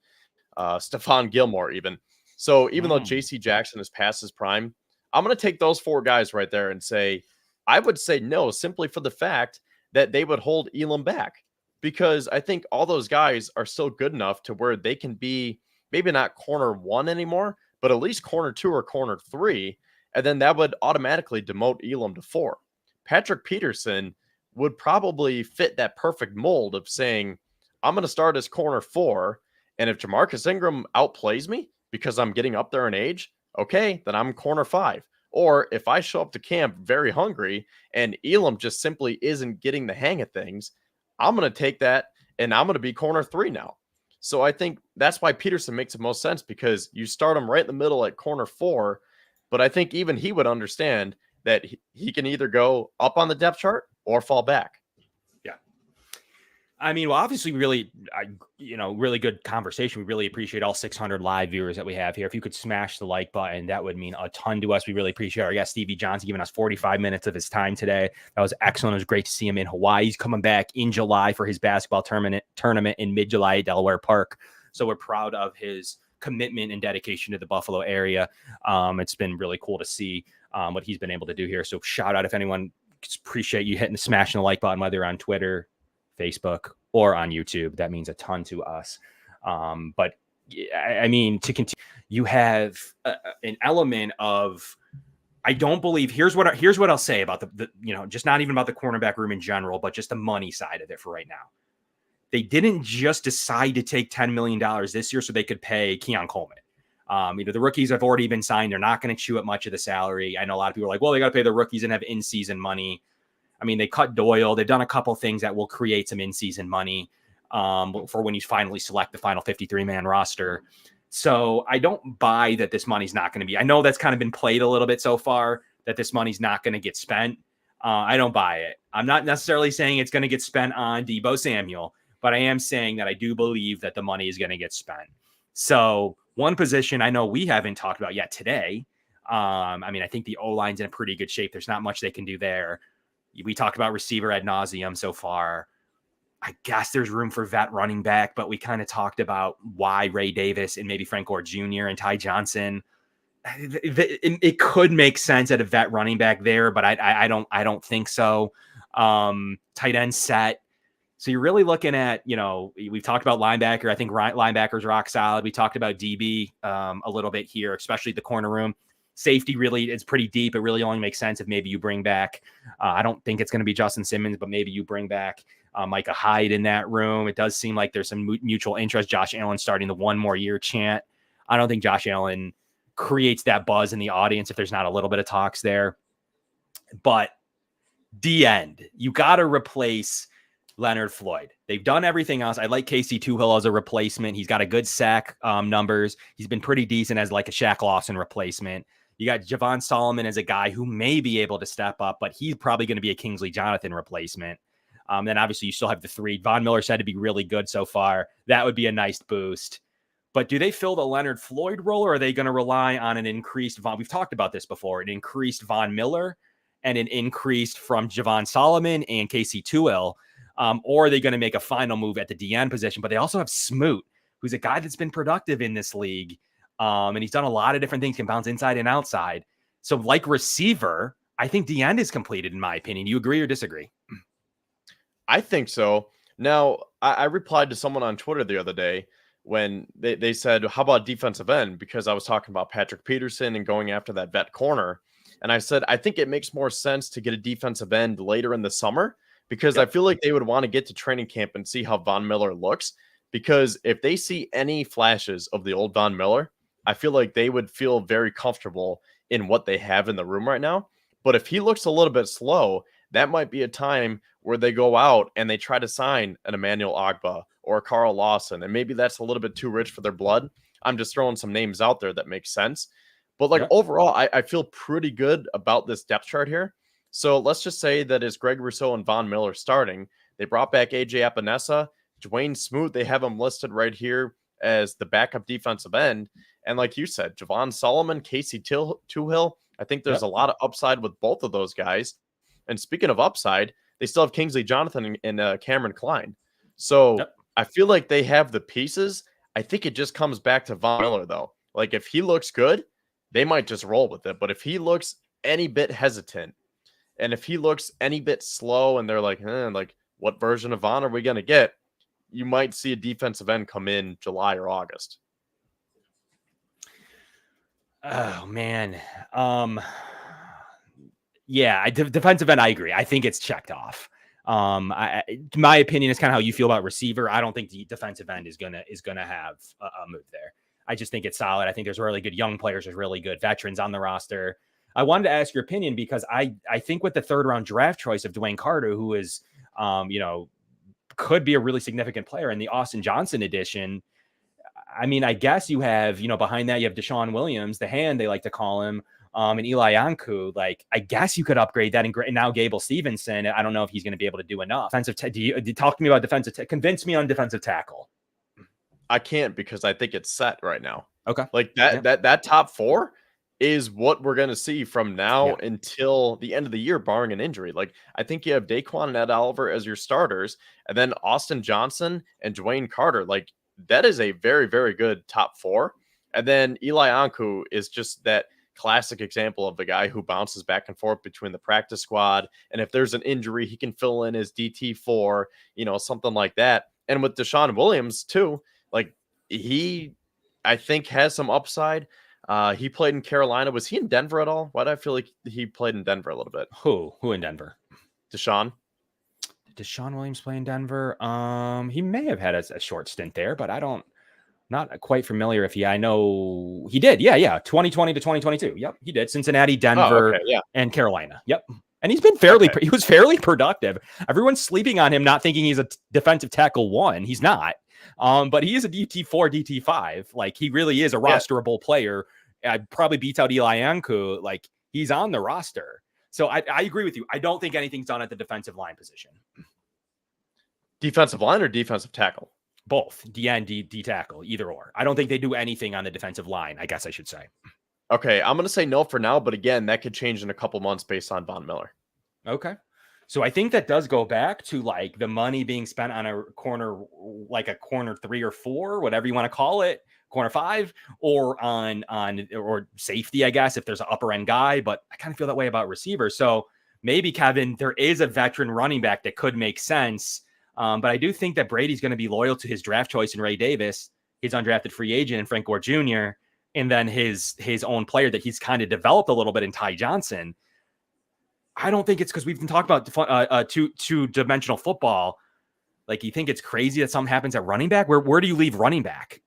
Stephon Gilmore even. So even though J.C. Jackson is past his prime, I'm going to take those 4 guys right there and say, I would say no, simply for the fact that they would hold Elam back. Because I think all those guys are still good enough to where they can be maybe not corner 1 anymore, but at least corner 2 or corner 3. And then that would automatically demote Elam to 4. Patrick Peterson would probably fit that perfect mold of saying, I'm going to start as corner 4. And if Jamarcus Ingram outplays me because I'm getting up there in age, okay, then I'm corner 5. Or if I show up to camp very hungry and Elam just simply isn't getting the hang of things, I'm going to take that and I'm going to be corner 3 now. So I think that's why Peterson makes the most sense, because you start him right in the middle at corner 4. But I think even he would understand that he can either go up on the depth chart or fall back. Yeah. I mean, well, obviously, really good conversation. We really appreciate all 600 live viewers that we have here. If you could smash the like button, that would mean a ton to us. We really appreciate our guest, Stevie Johnson, giving us 45 minutes of his time today. That was excellent. It was great to see him in Hawaii. He's coming back in July for his basketball tournament in mid-July at Delaware Park. So we're proud of his commitment and dedication to the Buffalo area. It's been really cool to see what he's been able to do here. So shout out if anyone. Appreciate you hitting the smashing the like button, whether on Twitter, Facebook, or on YouTube. That means a ton to us. But I mean, to continue, you have an element of, I don't believe, here's what I'll say about the just not even about the cornerback room in general, but just the money side of it for right now. They didn't just decide to take $10 million this year so they could pay Keon Coleman. The rookies have already been signed. They're not going to chew up much of the salary. I know a lot of people are like, well, they got to pay the rookies and have in-season money. I mean, they cut Doyle. They've done a couple things that will create some in-season money for when you finally select the final 53-man roster. So I don't buy that this money's not going to be. I know that's kind of been played a little bit so far, that this money's not going to get spent. I don't buy it. I'm not necessarily saying it's going to get spent on Deebo Samuel, but I am saying that I do believe that the money is going to get spent. So one position I know we haven't talked about yet today. I mean, I think the O-line's in pretty good shape. There's not much they can do there. We talked about receiver ad nauseum so far. I guess there's room for vet running back, but we kind of talked about why Ray Davis and maybe Frank Gore Jr. and Ty Johnson. It could make sense at a vet running back there, but I don't think so. Tight end set. So you're really looking at, we've talked about linebacker. I think linebacker's rock solid. We talked about DB a little bit here, especially the corner room. Safety really is pretty deep. It really only makes sense if maybe you bring back, I don't think it's going to be Justin Simmons, but maybe you bring back Micah Hyde in that room. It does seem like there's some mutual interest. Josh Allen starting the 1 more year chant. I don't think Josh Allen creates that buzz in the audience if there's not a little bit of talks there. But the end, you got to replace Leonard Floyd. They've done everything else. I like Casey Tuhill as a replacement. He's got a good sack numbers. He's been pretty decent as like a Shaq Lawson replacement. You got Javon Solomon as a guy who may be able to step up, but he's probably going to be a Kingsley Jonathan replacement. Then obviously you still have the 3. Von Miller said to be really good so far. That would be a nice boost. But do they fill the Leonard Floyd role, or are they going to rely on an increased we've talked about this before, an increased Von Miller and an increase from Javon Solomon and Casey Tuhill? Or are they going to make a final move at the DN position? But they also have Smoot, who's a guy that's been productive in this league. And he's done a lot of different things, can bounce inside and outside. So like receiver, I think the end is completed, in my opinion. You agree or disagree? I think so. Now, I replied to someone on Twitter the other day when they said, how about defensive end? Because I was talking about Patrick Peterson and going after that vet corner. And I said, I think it makes more sense to get a defensive end later in the summer, because I feel like they would want to get to training camp and see how Von Miller looks. Because if they see any flashes of the old Von Miller, I feel like they would feel very comfortable in what they have in the room right now. But if he looks a little bit slow, that might be a time where they go out and they try to sign an Emmanuel Ogbah or a Carl Lawson. And maybe that's a little bit too rich for their blood. I'm just throwing some names out there that make sense. But overall, I feel pretty good about this depth chart here. So let's just say that it's Greg Rousseau and Von Miller starting. They brought back AJ Epinesa, Dwayne Smoot. They have him listed right here as the backup defensive end. And like you said, Javon Solomon, Casey Tuhill. I think there's a lot of upside with both of those guys. And speaking of upside, they still have Kingsley Jonathan and Cameron Klein. So I feel like they have the pieces. I think it just comes back to Von Miller, though. Like, if he looks good, they might just roll with it. But if he looks any bit hesitant, and if he looks any bit slow, and they're like, what version of Von are we going to get? You might see a defensive end come in July or August. Oh, man. Yeah, defensive end, I agree. I think it's checked off. My opinion is kind of how you feel about receiver. I don't think the defensive end is gonna have a move there. I just think it's solid. I think there's really good young players. There's really good veterans on the roster. I wanted to ask your opinion because I think with the 3rd round draft choice of Dwayne Carter, who is, could be a really significant player in the Austin Johnson edition. I mean, I guess you have, behind that you have Deshaun Williams, the hand they like to call him, and Eli Ankou. Like, I guess you could upgrade that. And now Gable Stevenson. I don't know if he's going to be able to do enough. Talk to me about defensive. Convince me on defensive tackle. I can't, because I think it's set right now. Okay. Like that top 4 is what we're going to see from now until the end of the year, barring an injury. Like, I think you have Daquan and Ed Oliver as your starters, and then Austin Johnson and Dwayne Carter. Like, that is a very, very good top 4. And then Eli Ankou is just that classic example of the guy who bounces back and forth between the practice squad. And if there's an injury, he can fill in as DT4, something like that. And with Deshaun Williams too, like, he, I think, has some upside. He played in Carolina. Was he in Denver at all? Why do I feel like he played in Denver a little bit? Who in Denver? Deshaun Williams play in Denver? He may have had a short stint there, but not quite familiar if I know he did. Yeah. 2020 to 2022. Yep. He did. Cincinnati, Denver, and Carolina. Yep. And he's been he was fairly productive. Everyone's sleeping on him, not thinking he's a defensive tackle 1. He's not. But he is a DT4, DT5. Like, he really is a rosterable player. Probably beats out Eli Ankou. Like, he's on the roster. So I agree with you. I don't think anything's done at the defensive line position. Defensive line or defensive tackle? Both. D and D tackle, either or. I don't think they do anything on the defensive line, I guess I should say. Okay, I'm going to say no for now, but again, that could change in a couple months based on Von Miller. Okay. So I think that does go back to, like, the money being spent on a corner, like a corner 3 or 4, whatever you want to call it, corner 5, or on safety, I guess, if there's an upper end guy. But I kind of feel that way about receivers. So maybe, Kevin, there is a veteran running back that could make sense But I do think that Brady's going to be loyal to his draft choice in Ray Davis, his undrafted free agent, and Frank Gore Jr., and then his own player that he's kind of developed a little bit in Ty Johnson. I don't think it's because we've been talking about two-dimensional football. Like, you think it's crazy that something happens at running back? Where do you leave running back?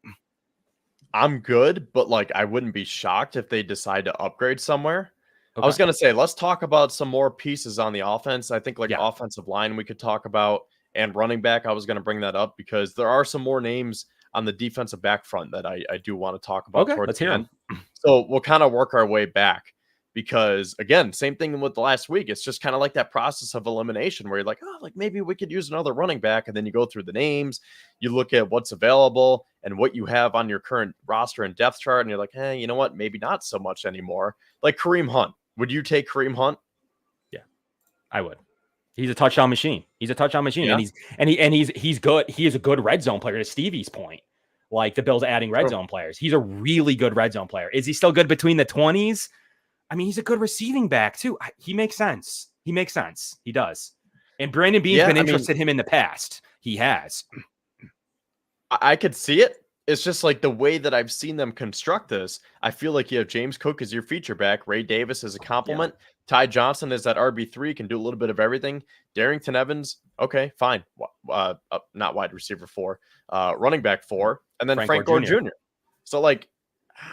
I'm good, but like I wouldn't be shocked if they decide to upgrade somewhere. Okay. I was going to say, let's talk about some more pieces on the offense. I think Yeah. offensive line we could talk about, and running back. I was going to bring that up because there are some more names on the defensive back front that I do want to talk about. Okay, let's hear them. So we'll kind of work our way back because, again, same thing with the last week. It's just kind of like that process of elimination where you're like, oh, like maybe we could use another running back. And then you go through the names, you look at what's available and what you have on your current roster and depth chart. And you're like, hey, you know what? Maybe not so much anymore. Like Kareem Hunt. Would you take Kareem Hunt? Yeah, I would. He's a touchdown machine. He's a touchdown machine. Yeah. And he's good. He is a good red zone player, to Stevie's point. Like, the Bills adding red zone players. He's a really good red zone player. Is he still good between the 20s? I mean, he's a good receiving back too. He makes sense. He makes sense. He does. And Brandon Beane's been interested in him in the past. He has. I could see it. It's just like the way that I've seen them construct this. I feel like you have James Cook as your feature back. Ray Davis as a complement. Yeah. Ty Johnson is that RB3, can do a little bit of everything. Darrington Evans, okay, fine. Not wide receiver 4. Running back 4. And then Frank Gore Jr. So, like,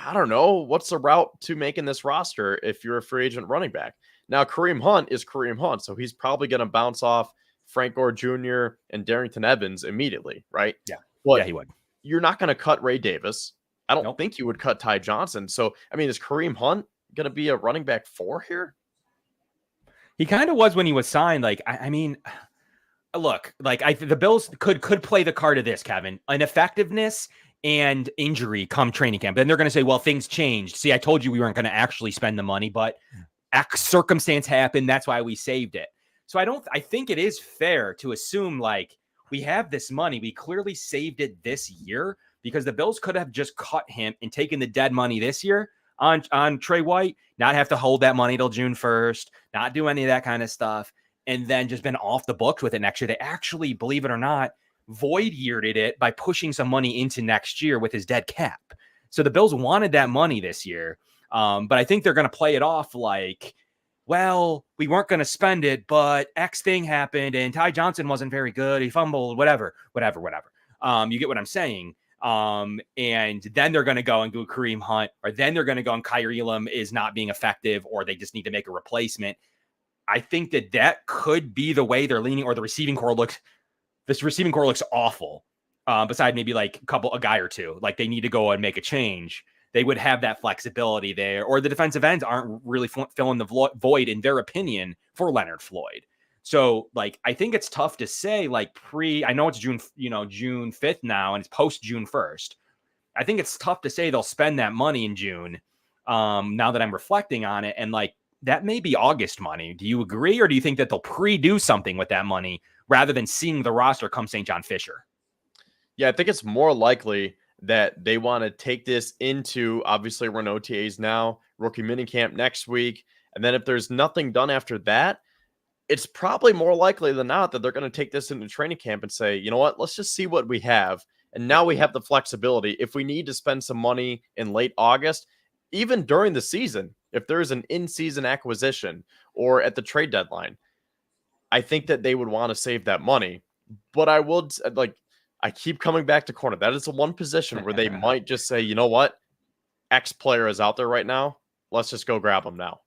I don't know. What's the route to making this roster if you're a free agent running back? Now, Kareem Hunt is Kareem Hunt, so he's probably going to bounce off Frank Gore Jr. and Darrington Evans immediately, right? Yeah. But yeah, he would. You're not going to cut Ray Davis. I don't think you would cut Ty Johnson. So, I mean, is Kareem Hunt going to be a running back 4 here? He kind of was when he was signed. Like, I mean, look, like the Bills could play the card of this, Kevin, ineffectiveness and injury come training camp. Then they're going to say, well, things changed. See, I told you we weren't going to actually spend the money, but X circumstance happened. That's why we saved it. So I think it is fair to assume, like, we have this money. We clearly saved it this year because the Bills could have just cut him and taken the dead money this year on Trey White, not have to hold that money till June 1st, not do any of that kind of stuff, and then just been off the books with it next year. They actually, believe it or not, void yeared it by pushing some money into next year with his dead cap. So the Bills wanted that money this year. But I think they're going to play it off like, well, we weren't going to spend it, but X thing happened and Ty Johnson wasn't very good. He fumbled, whatever. You get what I'm saying? And then they're going to go and go Kareem Hunt, or then they're going to go and Kyrie Elam is not being effective, or they just need to make a replacement. I think that could be the way they're leaning, or the receiving core looks. This receiving core looks awful. Beside maybe like a guy or two, like they need to go and make a change. They would have that flexibility there, or the defensive ends aren't really filling the void, in their opinion, for Leonard Floyd. So, like, I think it's tough to say, like, I know it's June 5th now, and it's post June 1st. I think it's tough to say they'll spend that money in June. Now that I'm reflecting on it, and like that may be August money. Do you agree, or do you think that they'll do something with that money rather than seeing the roster come St. John Fisher? Yeah, I think it's more likely that they want to take this into, obviously we're in OTAs now, rookie minicamp next week. And then if there's nothing done after that, it's probably more likely than not that they're going to take this into training camp and say, you know what, let's just see what we have. And now we have the flexibility. If we need to spend some money in late August, even during the season, if there's an in-season acquisition or at the trade deadline, I think that they would want to save that money. But I would, like, I keep coming back to corner. That is the one position where they might just say, you know what? X player is out there right now. Let's just go grab him now.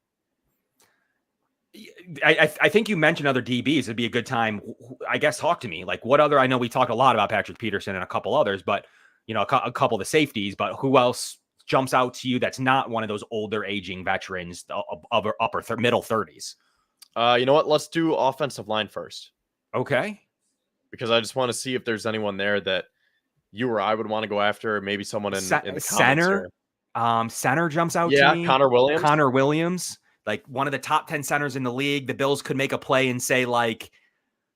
I think you mentioned other DBs. It'd be a good time, I guess, talk to me. Like, what other, I know we talk a lot about Patrick Peterson and a couple others, but, you know, a couple of the safeties, but who else jumps out to you that's not one of those older aging veterans of middle 30s? You know what? Let's do offensive line first. Okay. Because I just want to see if there's anyone there that you or I would want to go after. Maybe someone in the center. Center jumps out to me. Yeah, Connor Williams. Like one of the top 10 centers in the league. The Bills could make a play and say, like,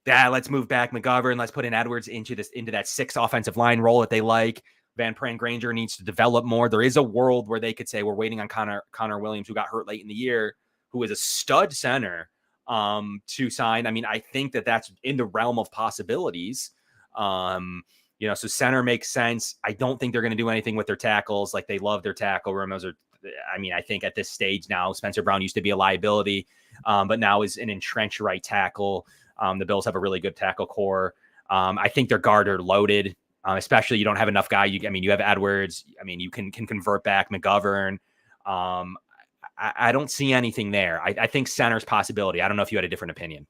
yeah, let's move back McGovern. Let's put in Edwards into that 6 offensive line role that they like. Van Pran Granger needs to develop more. There is a world where they could say we're waiting on Connor Williams, who got hurt late in the year, who is a stud center. to sign. I mean, I think that that's in the realm of possibilities. So center makes sense. I don't think they're going to do anything with their tackles. Like, they love their tackle room. I think at this stage now, Spencer Brown used to be a liability, but now is an entrenched right tackle. The Bills have a really good tackle core. I think their guard are loaded, especially you don't have enough guy. You have Edwards. You can convert back McGovern. I don't see anything there. I think center's possibility. I don't know if you had a different opinion.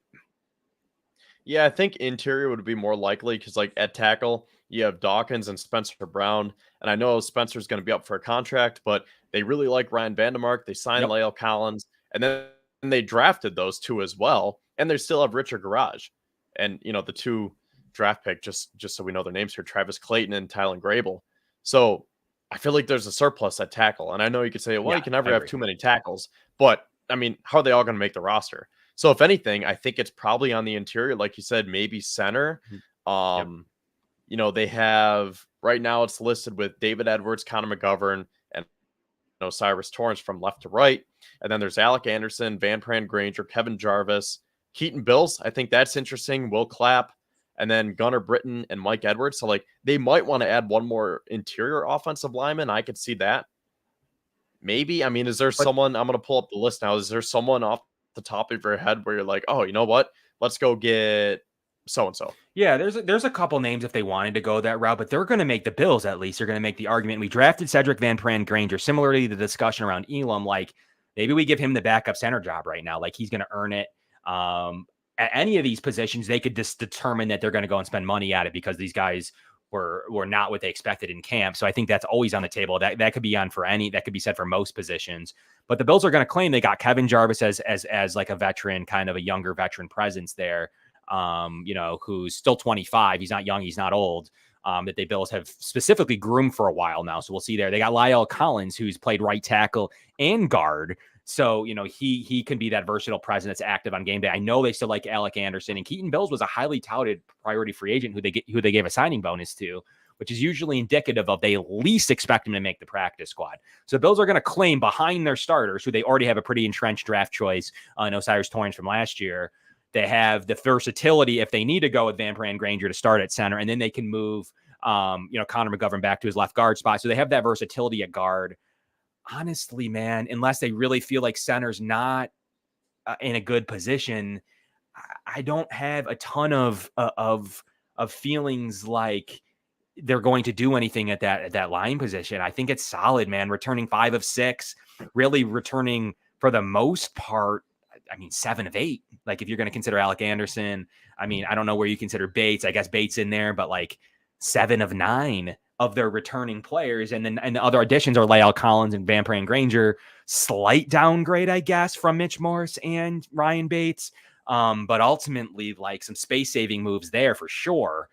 Yeah, I think interior would be more likely because, like, at tackle, you have Dawkins and Spencer Brown. And I know Spencer's going to be up for a contract, but they really like Ryan Vandermark. They signed La'el Collins, and then they drafted those two as well. And they still have Richard Garage. And, the two draft pick, just so we know their names here, Travis Clayton and Tylen Grable. So I feel like there's a surplus at tackle. And I know you could say, well, you can never have too many tackles. But, how are they all going to make the roster? So if anything, I think it's probably on the interior, like you said, maybe center. They have right now it's listed with David Edwards, Connor McGovern, and Cyrus Torrance from left to right. And then there's Alec Anderson, Van Pran Granger, Kevin Jarvis, Keaton Bills. I think that's interesting. Will Clapp, and then Gunnar Britton and Mike Edwards. So, like, they might want to add one more interior offensive lineman. I could see that. Maybe. Is there someone, I'm going to pull up the list now. Is there someone off the top of your head where you're like, oh, you know what? Let's go get so-and-so. Yeah, there's a couple names if they wanted to go that route, but they're going to make the Bills, at least. They're going to make the argument. We drafted Cedric Van Pran Granger. Similarly to the discussion around Elam, like, maybe we give him the backup center job right now. Like, he's going to earn it. At any of these positions, they could just determine that they're going to go and spend money at it because these guys were not what they expected in camp. So I think that's always on the table. That could be on for that could be said for most positions. But the Bills are going to claim they got Kevin Jarvis as like a veteran, kind of a younger veteran presence there. Who's still 25. He's not young. He's not old. That the Bills have specifically groomed for a while now. So we'll see there. They got La'el Collins, who's played right tackle and guard. So, he can be that versatile presence that's active on game day. I know they still like Alec Anderson, and Keaton Bills was a highly touted priority free agent who they gave a signing bonus to, which is usually indicative of they least expect him to make the practice squad. So the Bills are going to claim behind their starters, who they already have a pretty entrenched draft choice on Osiris Torrance from last year. They have the versatility if they need to go with Van Pran Granger to start at center, and then they can move, Connor McGovern back to his left guard spot. So they have that versatility at guard. Honestly, man, unless they really feel like center's not in a good position, I don't have a ton of feelings like they're going to do anything at that line position. I think it's solid, man. Returning 5 of 6, really returning for the most part. 7 of 8. Like, if you're going to consider Alec Anderson, I don't know where you consider Bates. I guess Bates in there, but like 7 of 9 of their returning players. And the other additions are La'el Collins and Van Pran Granger. Slight downgrade, I guess, from Mitch Morse and Ryan Bates. But ultimately, like, some space saving moves there for sure.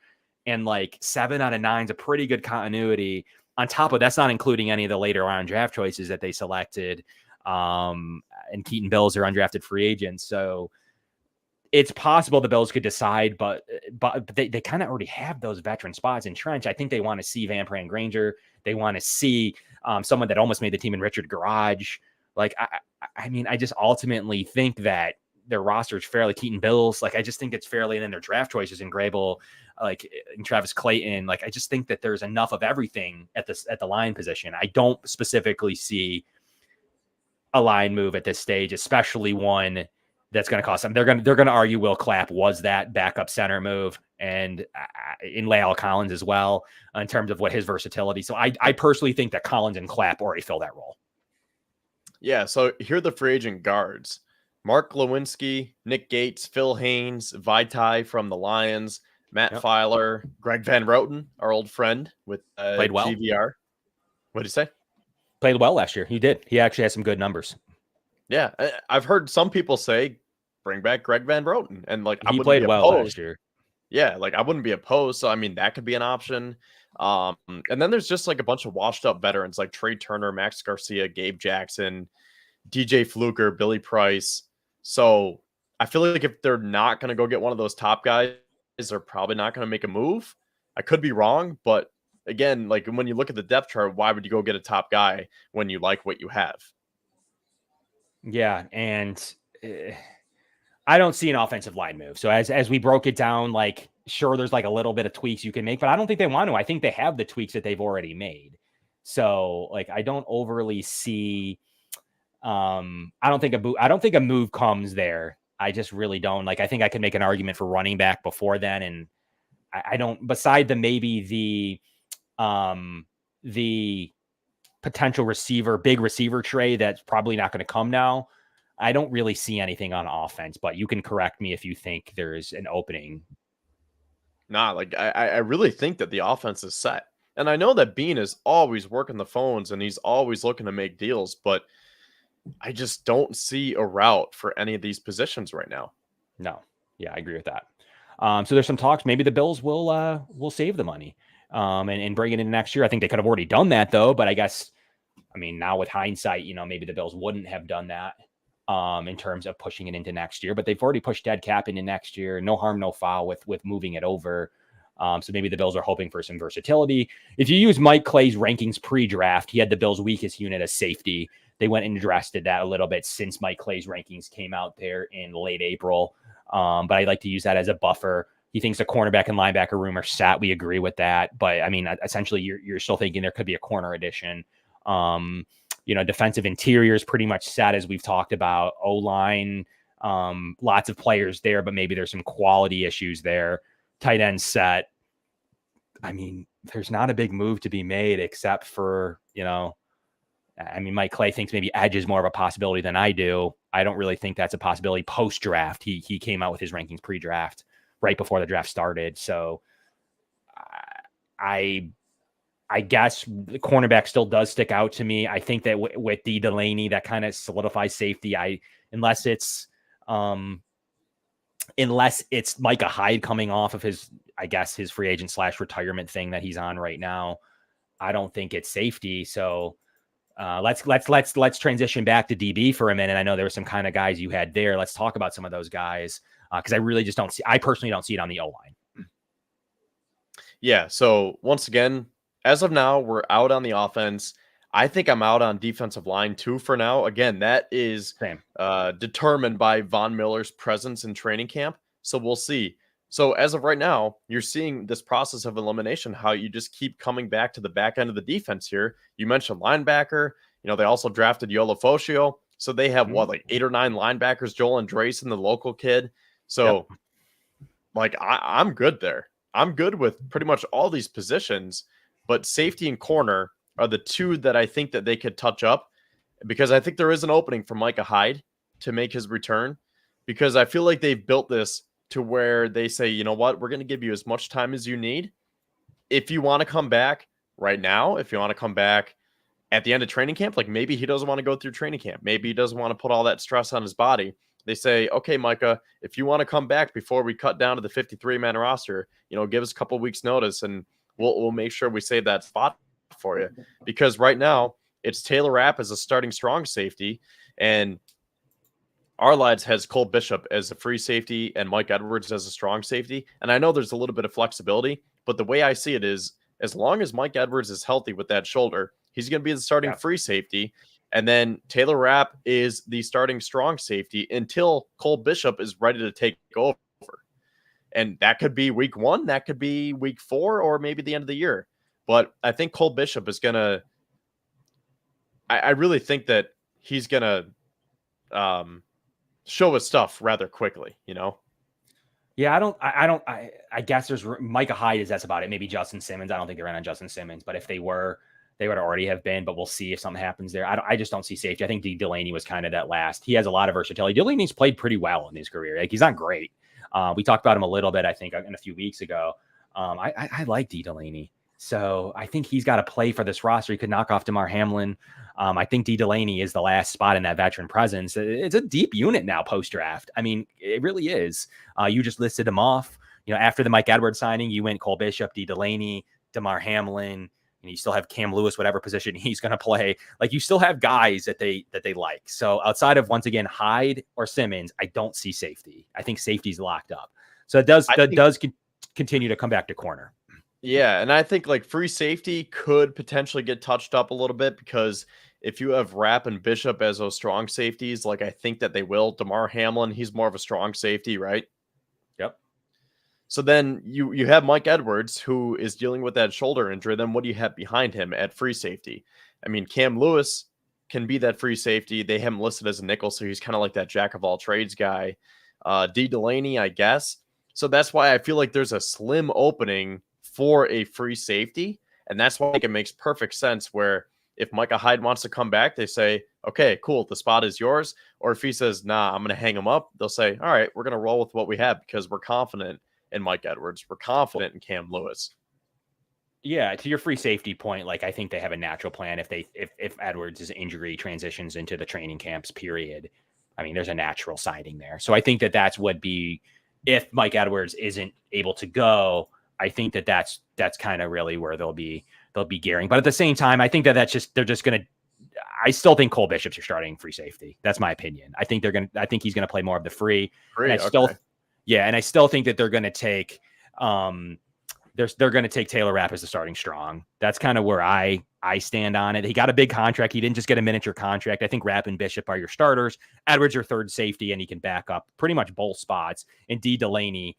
And like 7 out of 9 is a pretty good continuity. On top of that's not including any of the later round draft choices that they selected. And Keaton Bills are undrafted free agents. So it's possible the Bills could decide, but they kind of already have those veteran spots entrenched. I think they want to see Van Pran Granger. They want to see someone that almost made the team in Richard Garage. Like, I just ultimately think that their roster is fairly Keaton Bills. Like, I just think it's fairly, and then their draft choices in Grable, like, and Travis Clayton. Like, I just think that there's enough of everything at the line position. I don't specifically see a line move at this stage, especially one that's going to cost them. They're going to argue Will Clapp was that backup center move, and in La'el Collins as well, in terms of what his versatility. So I personally think that Collins and Clapp already fill that role. Yeah. So here are the free agent guards: Mark Lewinsky, Nick Gates, Phil Haynes, Vaitai from the Lions, Matt Filer, Greg Van Roten, our old friend with Played well. GVR. What did you say? Played well last year. He did. He actually has some good numbers. Yeah, I've heard some people say bring back Greg Van Roten, and like he played well last year. Yeah, like I wouldn't be opposed. So that could be an option. And then there's just like a bunch of washed up veterans like Trey Turner, Max Garcia, Gabe Jackson, DJ Fluker, Billy Price. So I feel like if they're not going to go get one of those top guys, they're probably not going to make a move. I could be wrong, but again, like when you look at the depth chart, why would you go get a top guy when you like what you have? Yeah, and I don't see an offensive line move. So as we broke it down, like, sure, there's like a little bit of tweaks you can make, but I don't think they want to. I think they have the tweaks that they've already made. So like, I don't overly see. I don't think a move comes there. I just really don't. Like, I think I could make an argument for running back before then, and I don't. Beside the potential receiver, big receiver trade that's probably not going to come now, I don't really see anything on offense, but you can correct me if you think there's an opening. Nah, like I really think that the offense is set. And I know that Bean is always working the phones and he's always looking to make deals, but I just don't see a route for any of these positions right now. No. Yeah, I agree with that. So there's some talks. Maybe the Bills will save the money and bring it in next year. I think they could have already done that though, but I guess, I mean, now with hindsight, maybe the Bills wouldn't have done that in terms of pushing it into next year, but they've already pushed dead cap into next year. No harm, no foul with moving it over. So maybe the Bills are hoping for some versatility. If you use Mike Clay's rankings pre-draft, he had the Bills' weakest unit as safety. They went and addressed that a little bit since Mike Clay's rankings came out there in late April. But I like to use that as a buffer. He thinks the cornerback and linebacker room are set. We agree with that. But I mean, essentially, you're still thinking there could be a corner addition. Defensive interior is pretty much set, as we've talked about. O-line, lots of players there, but maybe there's some quality issues there. Tight end set. I mean, there's not a big move to be made except for, Mike Clay thinks maybe edge is more of a possibility than I do. I don't really think that's a possibility post-draft. He came out with his rankings pre-draft right before the draft started. So I guess the cornerback still does stick out to me. I think that with D. Delaney, that kind of solidifies safety. Unless it's Micah Hyde coming off of his free agent / retirement thing that he's on right now, I don't think it's safety. So let's transition back to DB for a minute. I know there were some kind of guys you had there. Let's talk about some of those guys because I personally don't see it on the O-line. Yeah. So once again, as of now, we're out on the offense. I think I'm out on defensive line too for now. Again, that is determined by Von Miller's presence in training camp. So we'll see. So as of right now, you're seeing this process of elimination, how you just keep coming back to the back end of the defense here. You mentioned linebacker. They also drafted Yola Focio. So they have like 8 or 9 linebackers, Joel Andreessen, the local kid. So I'm good there. I'm good with pretty much all these positions, but safety and corner are the two that I think that they could touch up because I think there is an opening for Micah Hyde to make his return because I feel like they've built this to where they say, you know what, we're going to give you as much time as you need. If you want to come back right now, if you want to come back at the end of training camp, like maybe he doesn't want to go through training camp. Maybe he doesn't want to put all that stress on his body. They say, okay, Micah, if you want to come back before we cut down to the 53-man roster, give us a couple weeks notice and we'll make sure we save that spot for you. Because right now it's Taylor Rapp as a starting strong safety and Arlides has Cole Bishop as a free safety and Mike Edwards as a strong safety. And I know there's a little bit of flexibility, but the way I see it is as long as Mike Edwards is healthy with that shoulder, he's going to be the starting free safety. And then Taylor Rapp is the starting strong safety until Cole Bishop is ready to take over. And that could be week 1, that could be week 4, or maybe the end of the year. But I think Cole Bishop is going to, I really think that he's going to show his stuff rather quickly, Yeah, I guess there's Micah Hyde that's about it. Maybe Justin Simmons. I don't think they're in on Justin Simmons, but if they were, they would already have been, but we'll see if something happens there. I just don't see safety. I think D. Delaney was kind of that last. He has a lot of versatility. Delaney's played pretty well in his career. Like he's not great. We talked about him a little bit, I think, in a few weeks ago. I like D. Delaney. So I think he's got to play for this roster. He could knock off DeMar Hamlin. I think D. Delaney is the last spot in that veteran presence. It's a deep unit now post-draft. I mean, it really is. You just listed them off. After the Mike Edwards signing, you went Cole Bishop, D. Delaney, DeMar Hamlin, and you still have Cam Lewis, whatever position he's going to play. Like you still have guys that they like. So outside of, once again, Hyde or Simmons, I don't see safety. I think safety's locked up. So it does continue to come back to corner. Yeah, and I think like free safety could potentially get touched up a little bit because if you have Rapp and Bishop as those strong safeties, like I think that they will, DeMar Hamlin, he's more of a strong safety, right? Yep. So then you have Mike Edwards, who is dealing with that shoulder injury. Then what do you have behind him at free safety? I mean, Cam Lewis can be that free safety. They have him listed as a nickel, so he's kind of like that jack of all trades guy. D. Delaney, I guess. So that's why I feel like there's a slim opening for a free safety. And that's why I think it makes perfect sense where if Micah Hyde wants to come back, they say, okay, cool, the spot is yours. Or if he says, nah, I'm going to hang him up, they'll say, all right, we're going to roll with what we have because we're confident in Mike Edwards. We're confident in Cam Lewis. Yeah, to your free safety point, like I think they have a natural plan if Edwards' injury transitions into the training camps period. I mean, there's a natural signing there. So I think that would be if Mike Edwards isn't able to go. I think that's kind of really where they'll be gearing. But at the same time, I think they're just going to. I still think Cole Bishop's your starting free safety. That's my opinion. I think he's going to play more of the free. And I still think that they're going to take. They're going to take Taylor Rapp as the starting strong. That's kind of where I stand on it. He got a big contract. He didn't just get a miniature contract. I think Rapp and Bishop are your starters. Edwards your third safety, and he can back up pretty much both spots. And D. Delaney,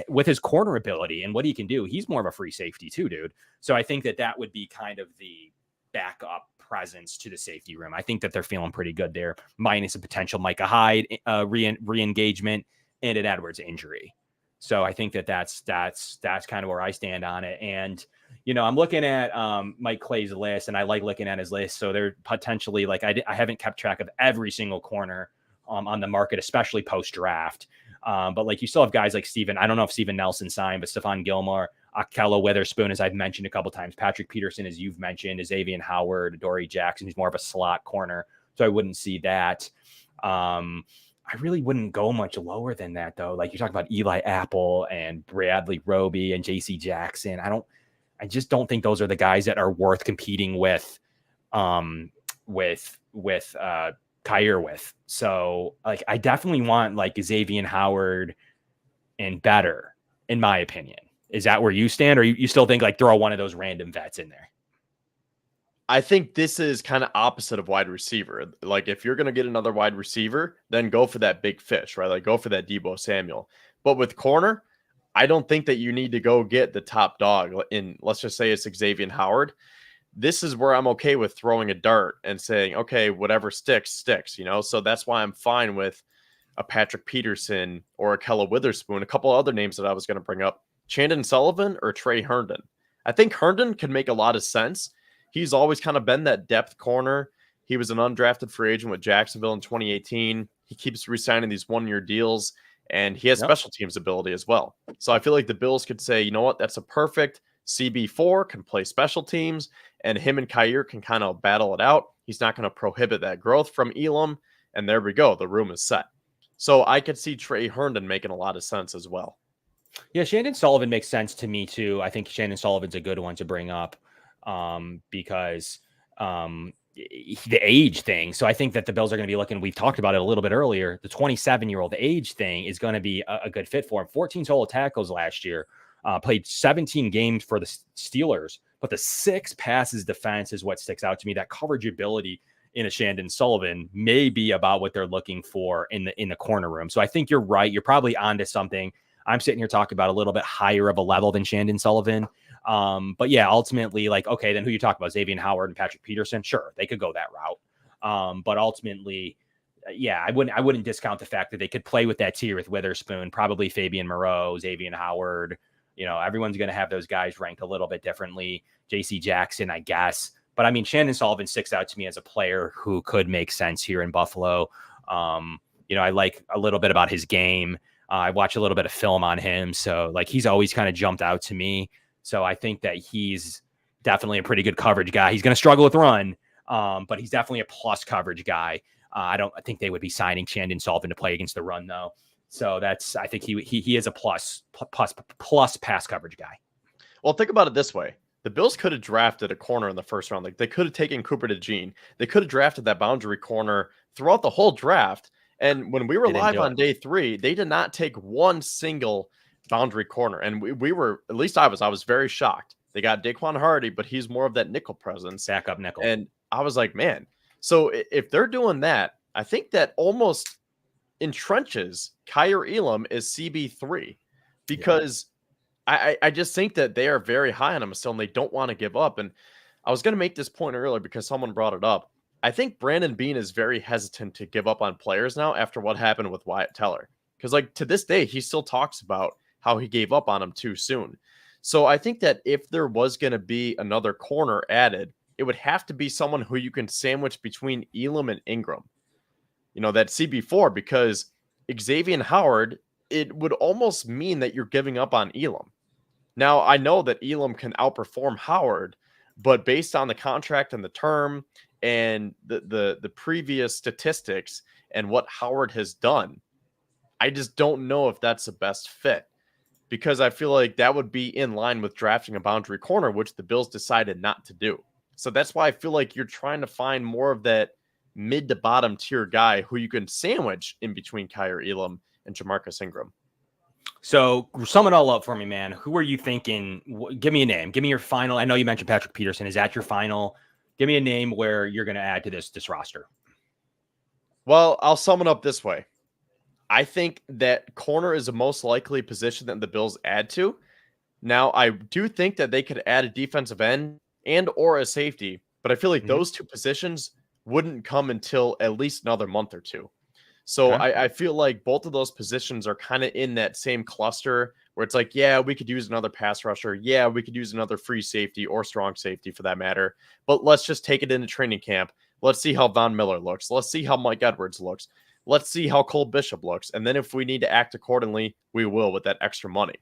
with his corner ability and what he can do, he's more of a free safety too, dude. So I think that would be kind of the backup presence to the safety room. I think that they're feeling pretty good there, minus a potential Micah Hyde re-engagement and an Edwards injury. So I think that's kind of where I stand on it. And, I'm looking at Mike Clay's list, and I like looking at his list. So they're potentially like, I haven't kept track of every single corner on the market, especially post-draft. But like you still have guys like I don't know if Steven Nelson signed, but Stephon Gilmore, Akella Witherspoon, as I've mentioned a couple times, Patrick Peterson, as you've mentioned, Xavier Howard, Dory Jackson, he's more of a slot corner. So I wouldn't see that. I really wouldn't go much lower than that, though. Like you talk about Eli Apple and Bradley Roby and JC Jackson. I just don't think those are the guys that are worth competing with Kyer with. So like, I definitely want like Xavier Howard and better, in my opinion. Is that where you stand? Or you still think like throw one of those random vets in there? I think this is kind of opposite of wide receiver. Like if you're going to get another wide receiver, then go for that big fish, right? Like go for that Deebo Samuel. But with corner, I don't think that you need to go get the top dog in, let's just say it's Xavier Howard. This is where I'm okay with throwing a dart and saying, okay, whatever sticks. So that's why I'm fine with a Patrick Peterson or a Akella Witherspoon. A couple other names that I was going to bring up, Chandon Sullivan or Trey Herndon. I think Herndon can make a lot of sense. He's always kind of been that depth corner. He was an undrafted free agent with Jacksonville in 2018. He keeps re-signing these one-year deals, and he has special teams ability as well. So I feel like the Bills could say, you know what, that's a perfect CB4, can play special teams, and him and Kyer can kind of battle it out. He's not going to prohibit that growth from Elam, and there we go. The room is set. So I could see Trey Herndon making a lot of sense as well. Yeah, Chandon Sullivan makes sense to me too. I think Chandon Sullivan's a good one to bring up. Because the age thing. So I think that the Bills are going to be looking, we've talked about it a little bit earlier, the 27-year-old age thing is going to be a good fit for him. 14 total tackles last year, played 17 games for the Steelers, but the 6 passes defense is what sticks out to me. That coverage ability in a Chandon Sullivan may be about what they're looking for in the corner room. So I think you're right. You're probably onto something. I'm sitting here talking about a little bit higher of a level than Chandon Sullivan. But yeah, ultimately, like, okay, then who you talk about? Xavier Howard and Patrick Peterson? Sure, they could go that route. But ultimately, yeah, I wouldn't discount the fact that they could play with that tier with Witherspoon, probably Fabian Moreau, Xavier Howard. Everyone's going to have those guys ranked a little bit differently. JC Jackson, I guess. But I mean, Chandon Sullivan sticks out to me as a player who could make sense here in Buffalo. I like a little bit about his game. I watch a little bit of film on him. So like, he's always kind of jumped out to me. So I think that he's definitely a pretty good coverage guy. He's going to struggle with run, but he's definitely a plus coverage guy. I think they would be signing Chandon Sullivan to play against the run though. So I think he is a plus pass coverage guy. Well, think about it this way. The Bills could have drafted a corner in the first round. Like they could have taken Cooper DeJean. They could have drafted that boundary corner throughout the whole draft. And when we were live on day 3, they did not take one single boundary corner. And we were, at least I was very shocked. They got Daquan Hardy, but he's more of that nickel presence. Backup nickel. And I was like, man, so if they're doing that, I think that almost entrenches Kyer Elam as CB3 because I just think that they are very high on him still and they don't want to give up. And I was going to make this point earlier because someone brought it up. I think Brandon Beane is very hesitant to give up on players now after what happened with Wyatt Teller. Because like to this day, he still talks about how he gave up on him too soon. So I think that if there was going to be another corner added, it would have to be someone who you can sandwich between Elam and Ingram. That CB4, because Xavier Howard, it would almost mean that you're giving up on Elam. Now, I know that Elam can outperform Howard, but based on the contract and the term and the previous statistics and what Howard has done, I just don't know if that's the best fit because I feel like that would be in line with drafting a boundary corner, which the Bills decided not to do. So that's why I feel like you're trying to find more of that mid to bottom tier guy who you can sandwich in between Kyer Elam and Jamarcus Ingram. So sum it all up for me, man. Who are you thinking? Give me a name. Give me your final. I know you mentioned Patrick Peterson. Is that your final? Give me a name where you're going to add to this roster. Well, I'll sum it up this way. I think that corner is the most likely position that the Bills add to. Now, I do think that they could add a defensive end and or a safety, but I feel like those two positions wouldn't come until at least another month or two. So I feel like both of those positions are kind of in that same cluster where it's like, yeah, we could use another pass rusher. Yeah, we could use another free safety or strong safety for that matter. But let's just take it into training camp. Let's see how Von Miller looks. Let's see how Mike Edwards looks. Let's see how Cole Bishop looks. And then if we need to act accordingly, we will with that extra money.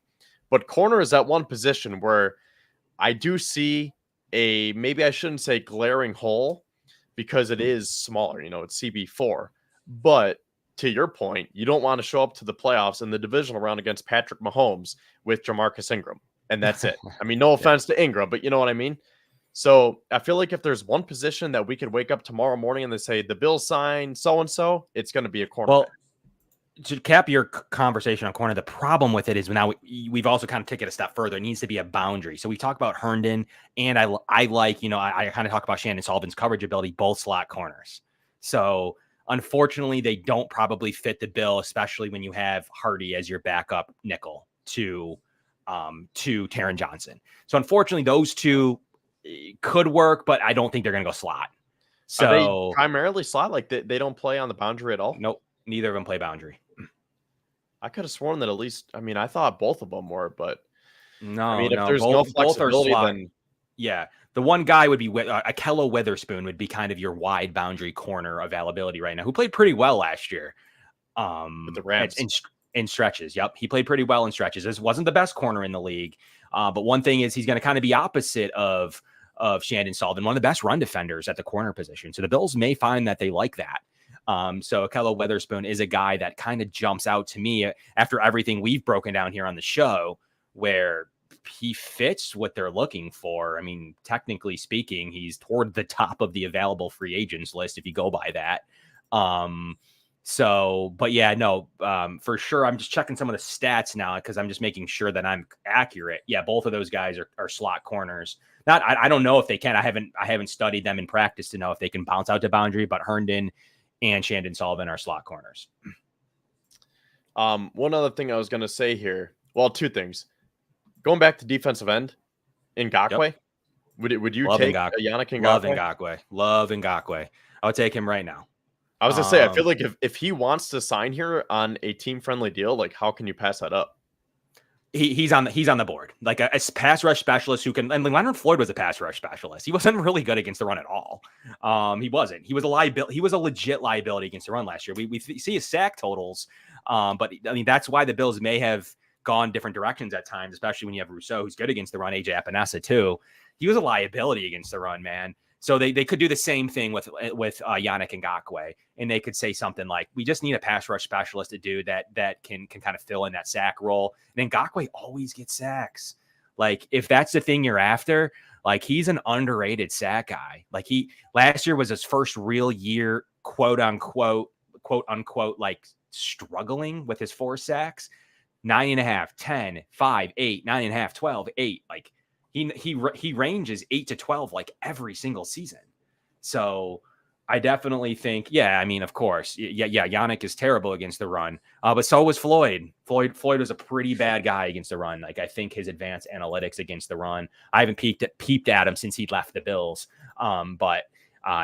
But corner is that one position where I do see maybe I shouldn't say glaring hole because it is smaller, it's CB4. But to your point, you don't want to show up to the playoffs in the divisional round against Patrick Mahomes with Jamarcus Ingram. And that's it. I mean, no offense to Ingram, but you know what I mean? So I feel like if there's one position that we could wake up tomorrow morning and they say the Bills sign so-and-so, it's going to be a cornerback. Well, to cap your conversation on corner, the problem with it is now we've also kind of taken it a step further. It needs to be a boundary. So we talk about Herndon, and I like, I kind of talk about Shandon Sullivan's coverage ability, both slot corners. So unfortunately, they don't probably fit the bill, especially when you have Hardy as your backup nickel to Taron Johnson. So unfortunately, those two could work, but I don't think they're going to go slot. So are they primarily slot? Like they don't play on the boundary at all? Nope. Neither of them play boundary. I could have sworn that at least, I thought both of them were, but no, if there's no flexibility, then yeah, the one guy would be Akello Witherspoon would be kind of your wide boundary corner availability right now, who played pretty well last year. With the Rams in stretches. Yep, he played pretty well in stretches. This wasn't the best corner in the league, but one thing is he's going to kind of be opposite of Shandon Sullivan, one of the best run defenders at the corner position. So the Bills may find that they like that. So Akello Witherspoon is a guy that kind of jumps out to me after everything we've broken down here on the show, where he fits what they're looking for. I mean, technically speaking, he's toward the top of the available free agents list if you go by that. But yeah, no, for sure. I'm just checking some of the stats now because I'm just making sure that I'm accurate. Yeah, both of those guys are slot corners. I don't know if they can. I haven't studied them in practice to know if they can bounce out to boundary, but Herndon and Shandon Sullivan are slot corners. One other thing I was going to say here. Well, two things. Going back to defensive end, Ngakoue. Yep. Would you take Yannick Ngakoue? Love Ngakoue. I would take him right now. I was going to say, I feel like if he wants to sign here on a team-friendly deal, like how can you pass that up? He's on the board, like a pass rush specialist who can. And Leonard Floyd was a pass rush specialist. He wasn't really good against the run at all. He wasn't. He was a liability. He was a legit liability against the run last year. We see his sack totals, but I mean that's why the Bills may have gone different directions at times, especially when you have Rousseau, who's good against the run. AJ Epinesa too. He was a liability against the run, man. So they could do the same thing with Yannick Ngakoue, and they could say something like, "We just need a pass rush specialist to do that can kind of fill in that sack role." And Ngakoue always gets sacks. Like if that's the thing you're after, like he's an underrated sack guy. Like last year was his first real year, quote unquote, like struggling with his 4 sacks, 9.5, 10, 5, 8, 9.5, 12, 8, like. He ranges 8 to 12 like every single season. So I definitely think, I mean, of course, Yannick is terrible against the run, but so was Floyd. Floyd was a pretty bad guy against the run. Like, I think his advanced analytics against the run, I haven't peeped at him since he left the Bills, but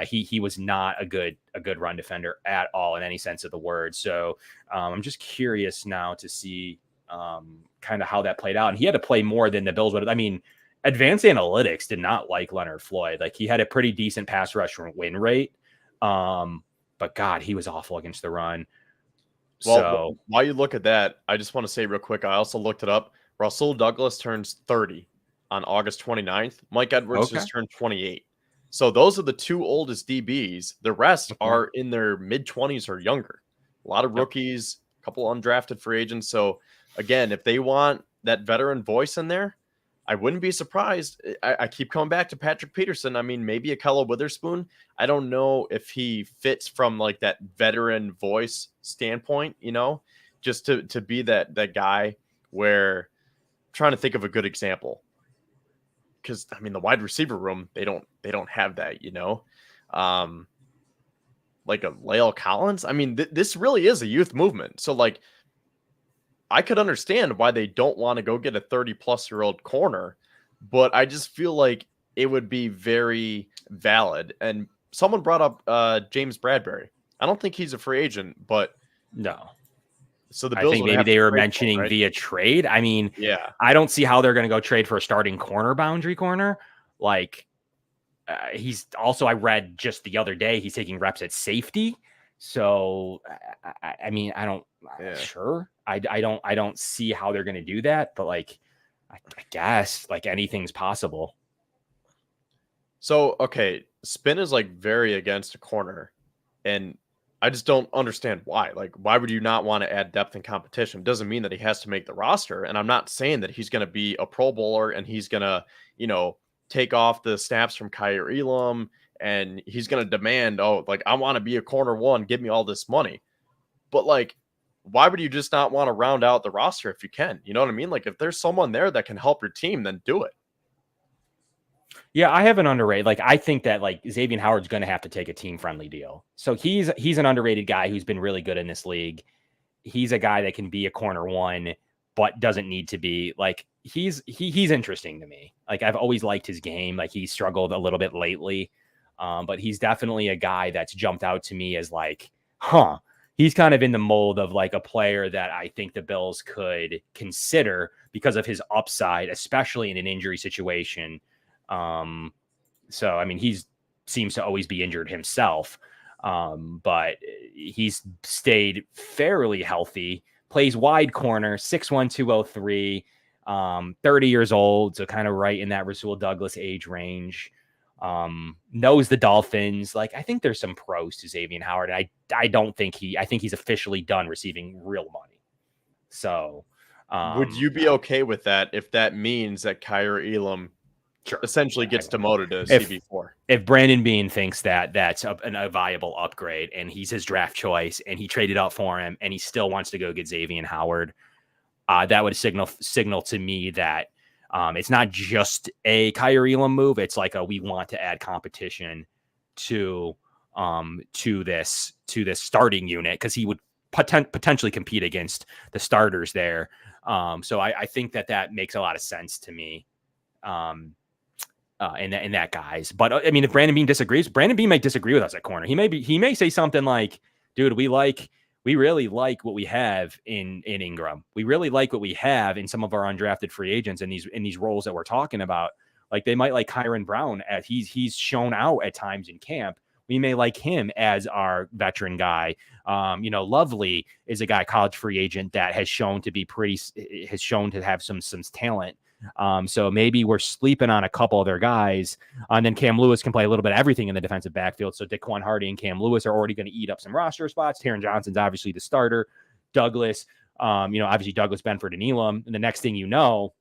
he was not a good run defender at all in any sense of the word. So I'm just curious now to see kind of how that played out. And he had to play more than the Bills would. I mean, advanced analytics did not like Leonard Floyd. Like, he had a pretty decent pass rush win rate. But God, he was awful against the run. Well, So while you look at that, I just want to say real quick, I also looked it up. Rasul Douglas turns 30 on August 29th. Mike Edwards just turned 28. So those are the two oldest DBs. The rest are in their mid-20s or younger. A lot of rookies, a couple undrafted free agents. So again, if they want that veteran voice in there, I wouldn't be surprised. I keep coming back to Patrick Peterson. I mean, maybe a Kello Witherspoon. I don't know if he fits from like that veteran voice standpoint, just to be that guy where I'm trying to think of a good example. Because I mean, the wide receiver room, they don't have that, like a Lael Collins. I mean, this really is a youth movement. So like, I could understand why they don't want to go get a 30-plus-year-old corner, but I just feel like it would be very valid. And someone brought up James Bradbury. I don't think he's a free agent, but no. So the Bills, I think maybe they were mentioning via trade. I mean, I don't see how they're going to go trade for a starting boundary corner. Like, he's also, I read just the other day, he's taking reps at safety. So, I mean, I don't, sure. I don't see how they're going to do that, but like, I guess like anything's possible. So, okay. Spin is like very against a corner, and I just don't understand why. Like, why would you not want to add depth and competition? It doesn't mean that he has to make the roster. And I'm not saying that he's going to be a Pro Bowler and he's going to, take off the snaps from Kaiir Elam and he's going to demand, I want to be a corner one, give me all this money. But like, why would you just not want to round out the roster if you can? You know what I mean? Like, if there's someone there that can help your team, then do it. Yeah, I have an underrated. Like, I think that like Xavier Howard's going to have to take a team-friendly deal. So he's an underrated guy who's been really good in this league. He's a guy that can be a corner one, but doesn't need to be. Like, he's interesting to me. Like, I've always liked his game. Like, he struggled a little bit lately, but he's definitely a guy that's jumped out to me as like, he's kind of in the mold of like a player that I think the Bills could consider because of his upside, especially in an injury situation. So, I mean, seems to always be injured himself. But he's stayed fairly healthy, plays wide corner, 6'1", 203, 30 years old. So kind of right in that Rasul Douglas age range. Knows the Dolphins. Like, I think there's some pros to Xavier Howard. I think he's officially done receiving real money. So, would you be okay with that if that means that Kaiir Elam essentially gets demoted to CB4? If Brandon Beane thinks that that's a viable upgrade and he's his draft choice and he traded up for him and he still wants to go get Xavier Howard, that would signal to me that it's not just a Kaiir Elam move. It's like we want to add competition to this starting unit because he would potentially compete against the starters there. So I think that makes a lot of sense to me. In that guys, but I mean, if Brandon Beane disagrees, Brandon Beane might disagree with us at corner. He may say something like, "Dude, we really like what we have in Ingram. We really like what we have in some of our undrafted free agents in these roles that we're talking about. Like, they might like Kyron Brown as he's shown out at times in camp. We may like him as our veteran guy. Lovely is a guy, college free agent that has shown to have some talent. So maybe we're sleeping on a couple of their guys, and then Cam Lewis can play a little bit of everything in the defensive backfield. So Daquan Hardy and Cam Lewis are already going to eat up some roster spots. Taron Johnson's obviously the starter. Douglas, obviously Douglas, Benford, and Elam. And the next thing you know,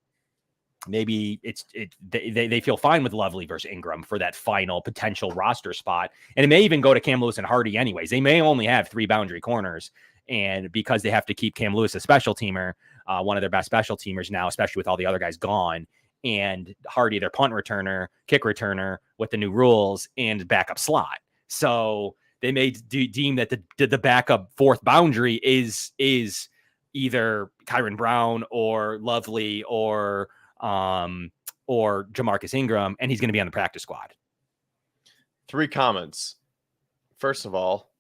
maybe they feel fine with Lovely versus Ingram for that final potential roster spot. And it may even go to Cam Lewis and Hardy anyways. They may only have 3 boundary corners. And because they have to keep Cam Lewis a special teamer, one of their best special teamers now, especially with all the other guys gone, and Hardy, their punt returner, kick returner with the new rules, and backup slot. So they may deem that the backup fourth boundary is either Kyron Brown or Lovely or Jamarcus Ingram, and he's going to be on the practice squad. 3 comments. First of all,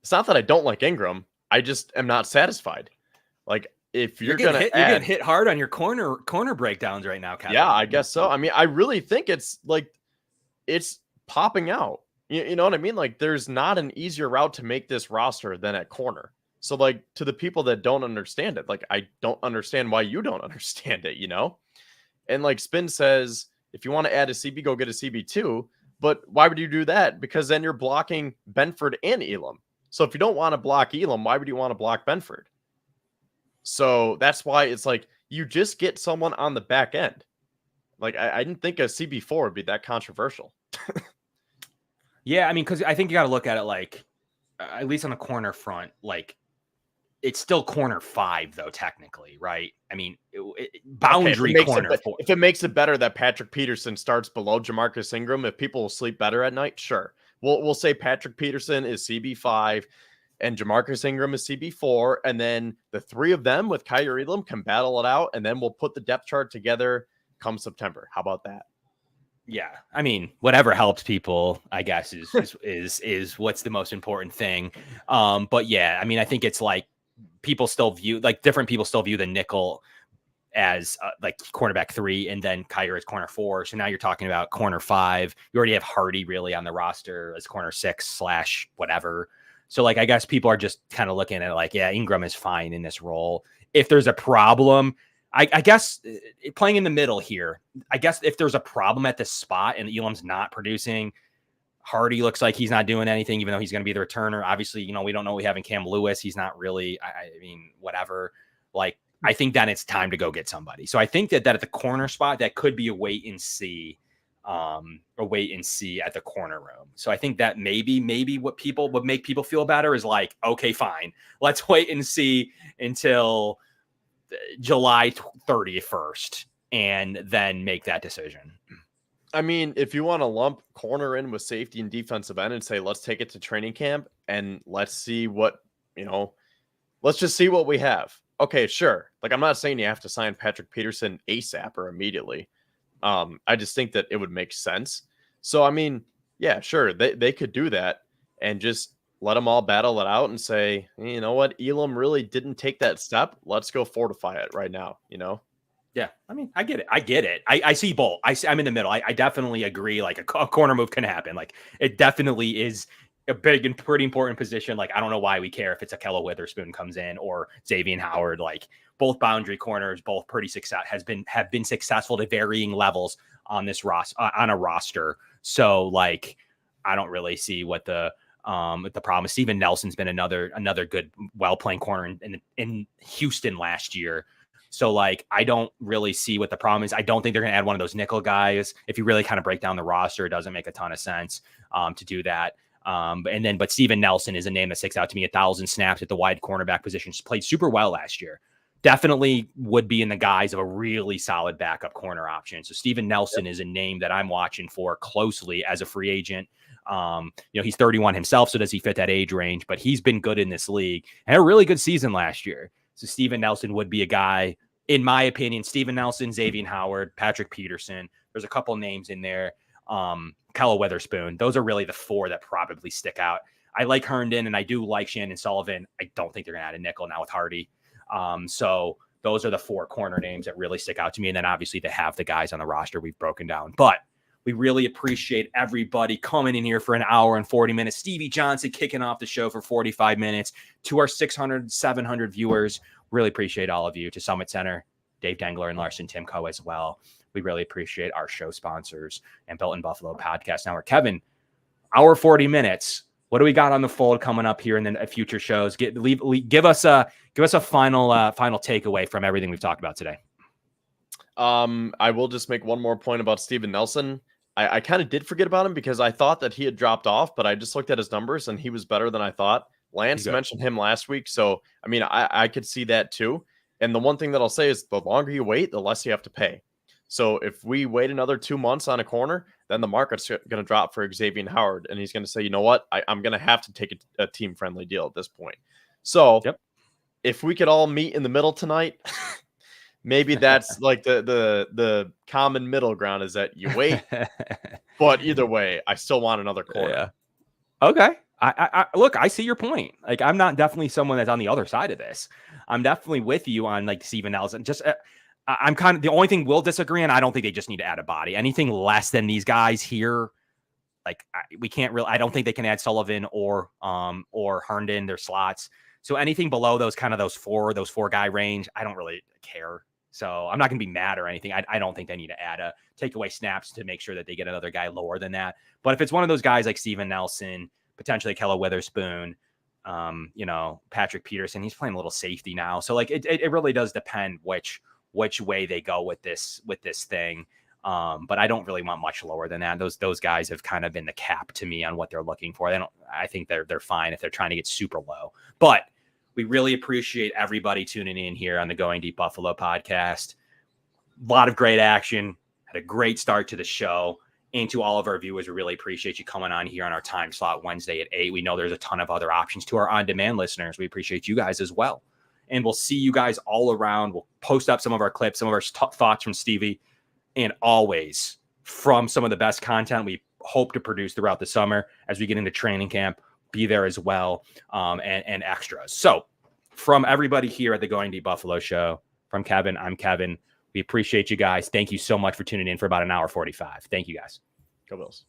it's not that I don't like Ingram. I just am not satisfied. Like, if you're going to you're getting hit hard on your corner breakdowns right now, Kevin. Yeah, I guess so. I mean, I really think it's popping out. You know what I mean? Like, there's not an easier route to make this roster than at corner. So, like, to the people that don't understand it, like, I don't understand why you don't understand it, you know? And like Spin says, if you want to add a CB, go get a CB2. But why would you do that? Because then you're blocking Benford and Elam. So if you don't want to block Elam, why would you want to block Benford? So that's why it's like you just get someone on the back end. Like, I didn't think a CB4 would be that controversial. Yeah, I mean, because I think you got to look at it like, at least on the corner front, like, it's still corner 5, though, technically, right? I mean, boundary corner 4. If it makes it better that Patrick Peterson starts below Jamarcus Ingram, if people will sleep better at night, sure. We'll say Patrick Peterson is CB5 and Jamarcus Ingram is CB4, and then the 3 of them with Kyrie Elam can battle it out, and then we'll put the depth chart together come September. How about that? Yeah, I mean, whatever helps people, I guess, is what's the most important thing. But yeah, I mean, I think it's like different people still view the nickel as like cornerback 3 and then Kyrie as corner 4. So now you're talking about corner 5. You already have Hardy really on the roster as corner 6/ whatever. So like, I guess people are just kind of looking at it like, yeah, Ingram is fine in this role. If there's a problem, I guess playing in the middle here, I guess if there's a problem at this spot and Elam's not producing, Hardy looks like he's not doing anything, even though he's going to be the returner. Obviously, you know, we don't know we have in Cam Lewis. He's not really, I mean, whatever. Like, I think then it's time to go get somebody. So I think that at the corner spot, that could be a wait and see at the corner room. So I think that maybe what people would make people feel better is like, okay, fine, let's wait and see until July 31st and then make that decision. I mean, if you want to lump corner in with safety and defensive end and say, let's take it to training camp and let's see what, let's just see what we have. Okay, sure. Like, I'm not saying you have to sign Patrick Peterson ASAP or immediately. I just think that it would make sense. So, I mean, yeah, sure. They could do that and just let them all battle it out and say, you know what? Elam really didn't take that step. Let's go fortify it right now, Yeah, I mean, I get it. I see both. I'm in the middle. I definitely agree. Like, a corner move can happen. Like, it definitely is a big and pretty important position. Like, I don't know why we care if it's Ahkello Witherspoon comes in or Xavier Howard. Like, both boundary corners, both have been successful to varying levels on this roster. So, like, I don't really see what the problem is. Steven Nelson's been another good, well-playing corner in Houston last year. So, like, I don't really see what the problem is. I don't think they're going to add one of those nickel guys. If you really kind of break down the roster, it doesn't make a ton of sense to do that. But Steven Nelson is a name that sticks out to me. 1,000 snaps at the wide cornerback position. Played super well last year. Definitely would be in the guise of a really solid backup corner option. So Steven Nelson is a name that I'm watching for closely as a free agent. He's 31 himself, so does he fit that age range? But he's been good in this league and a really good season last year. So Steven Nelson would be a guy, in my opinion. Steven Nelson, Xavier Howard, Patrick Peterson. There's a couple names in there. Ahkello Witherspoon. Those are really the 4 that probably stick out. I like Herndon and I do like Shannon Sullivan. I don't think they're going to add a nickel now with Hardy. So those are the 4 corner names that really stick out to me. And then obviously they have the guys on the roster we've broken down. But we really appreciate everybody coming in here for an hour and 40 minutes. Stevie Johnson kicking off the show for 45 minutes. To our 600, 700 viewers, really appreciate all of you. To Summit Center, Dave Dengler and Larson-Timko as well. We really appreciate our show sponsors and Built in Buffalo Podcast Network. Kevin, hour 40 minutes. What do we got on the fold coming up here in the future shows? Give us a final takeaway from everything we've talked about today. I will just make one more point about Steven Nelson. I kind of did forget about him because I thought that he had dropped off, but I just looked at his numbers and he was better than I thought. Lance mentioned him last week, so I mean, I could see that too. And the one thing that I'll say is the longer you wait, the less you have to pay. So if we wait another 2 months on a corner, then the market's going to drop for Xavier Howard. And he's going to say, you know what? I'm going to have to take a team-friendly deal at this point. So if we could all meet in the middle tonight, maybe that's like the common middle ground is that you wait. But either way, I still want another corner. Yeah. Okay. I look, I see your point. Like, I'm not definitely someone that's on the other side of this. I'm definitely with you on like Steven Nelson. Just I'm kind of the only thing we'll disagree on. I don't think they just need to add a body. Anything less than these guys here, like we can't really. I don't think they can add Sullivan or Herndon, their slots. So anything below those four guy range, I don't really care. So I'm not going to be mad or anything. I don't think they need to take away snaps to make sure that they get another guy lower than that. But if it's one of those guys like Steven Nelson, potentially Kella Witherspoon, Patrick Peterson, he's playing a little safety now. So like it really does depend which way they go with this thing. But I don't really want much lower than that. Those guys have kind of been the cap to me on what they're looking for. I think they're fine if they're trying to get super low. But we really appreciate everybody tuning in here on the Going Deep Buffalo podcast. A lot of great action. Had a great start to the show. And to all of our viewers, we really appreciate you coming on here on our time slot Wednesday at 8. We know there's a ton of other options. To our on-demand listeners, we appreciate you guys as well. And we'll see you guys all around. We'll post up some of our clips, some of our thoughts from Stevie, and always from some of the best content we hope to produce throughout the summer as we get into training camp. Be there as well, and extras. So from everybody here at the Going Deep Buffalo show, from Kevin, I'm Kevin. We appreciate you guys. Thank you so much for tuning in for about an hour 45. Thank you guys. Go Bills.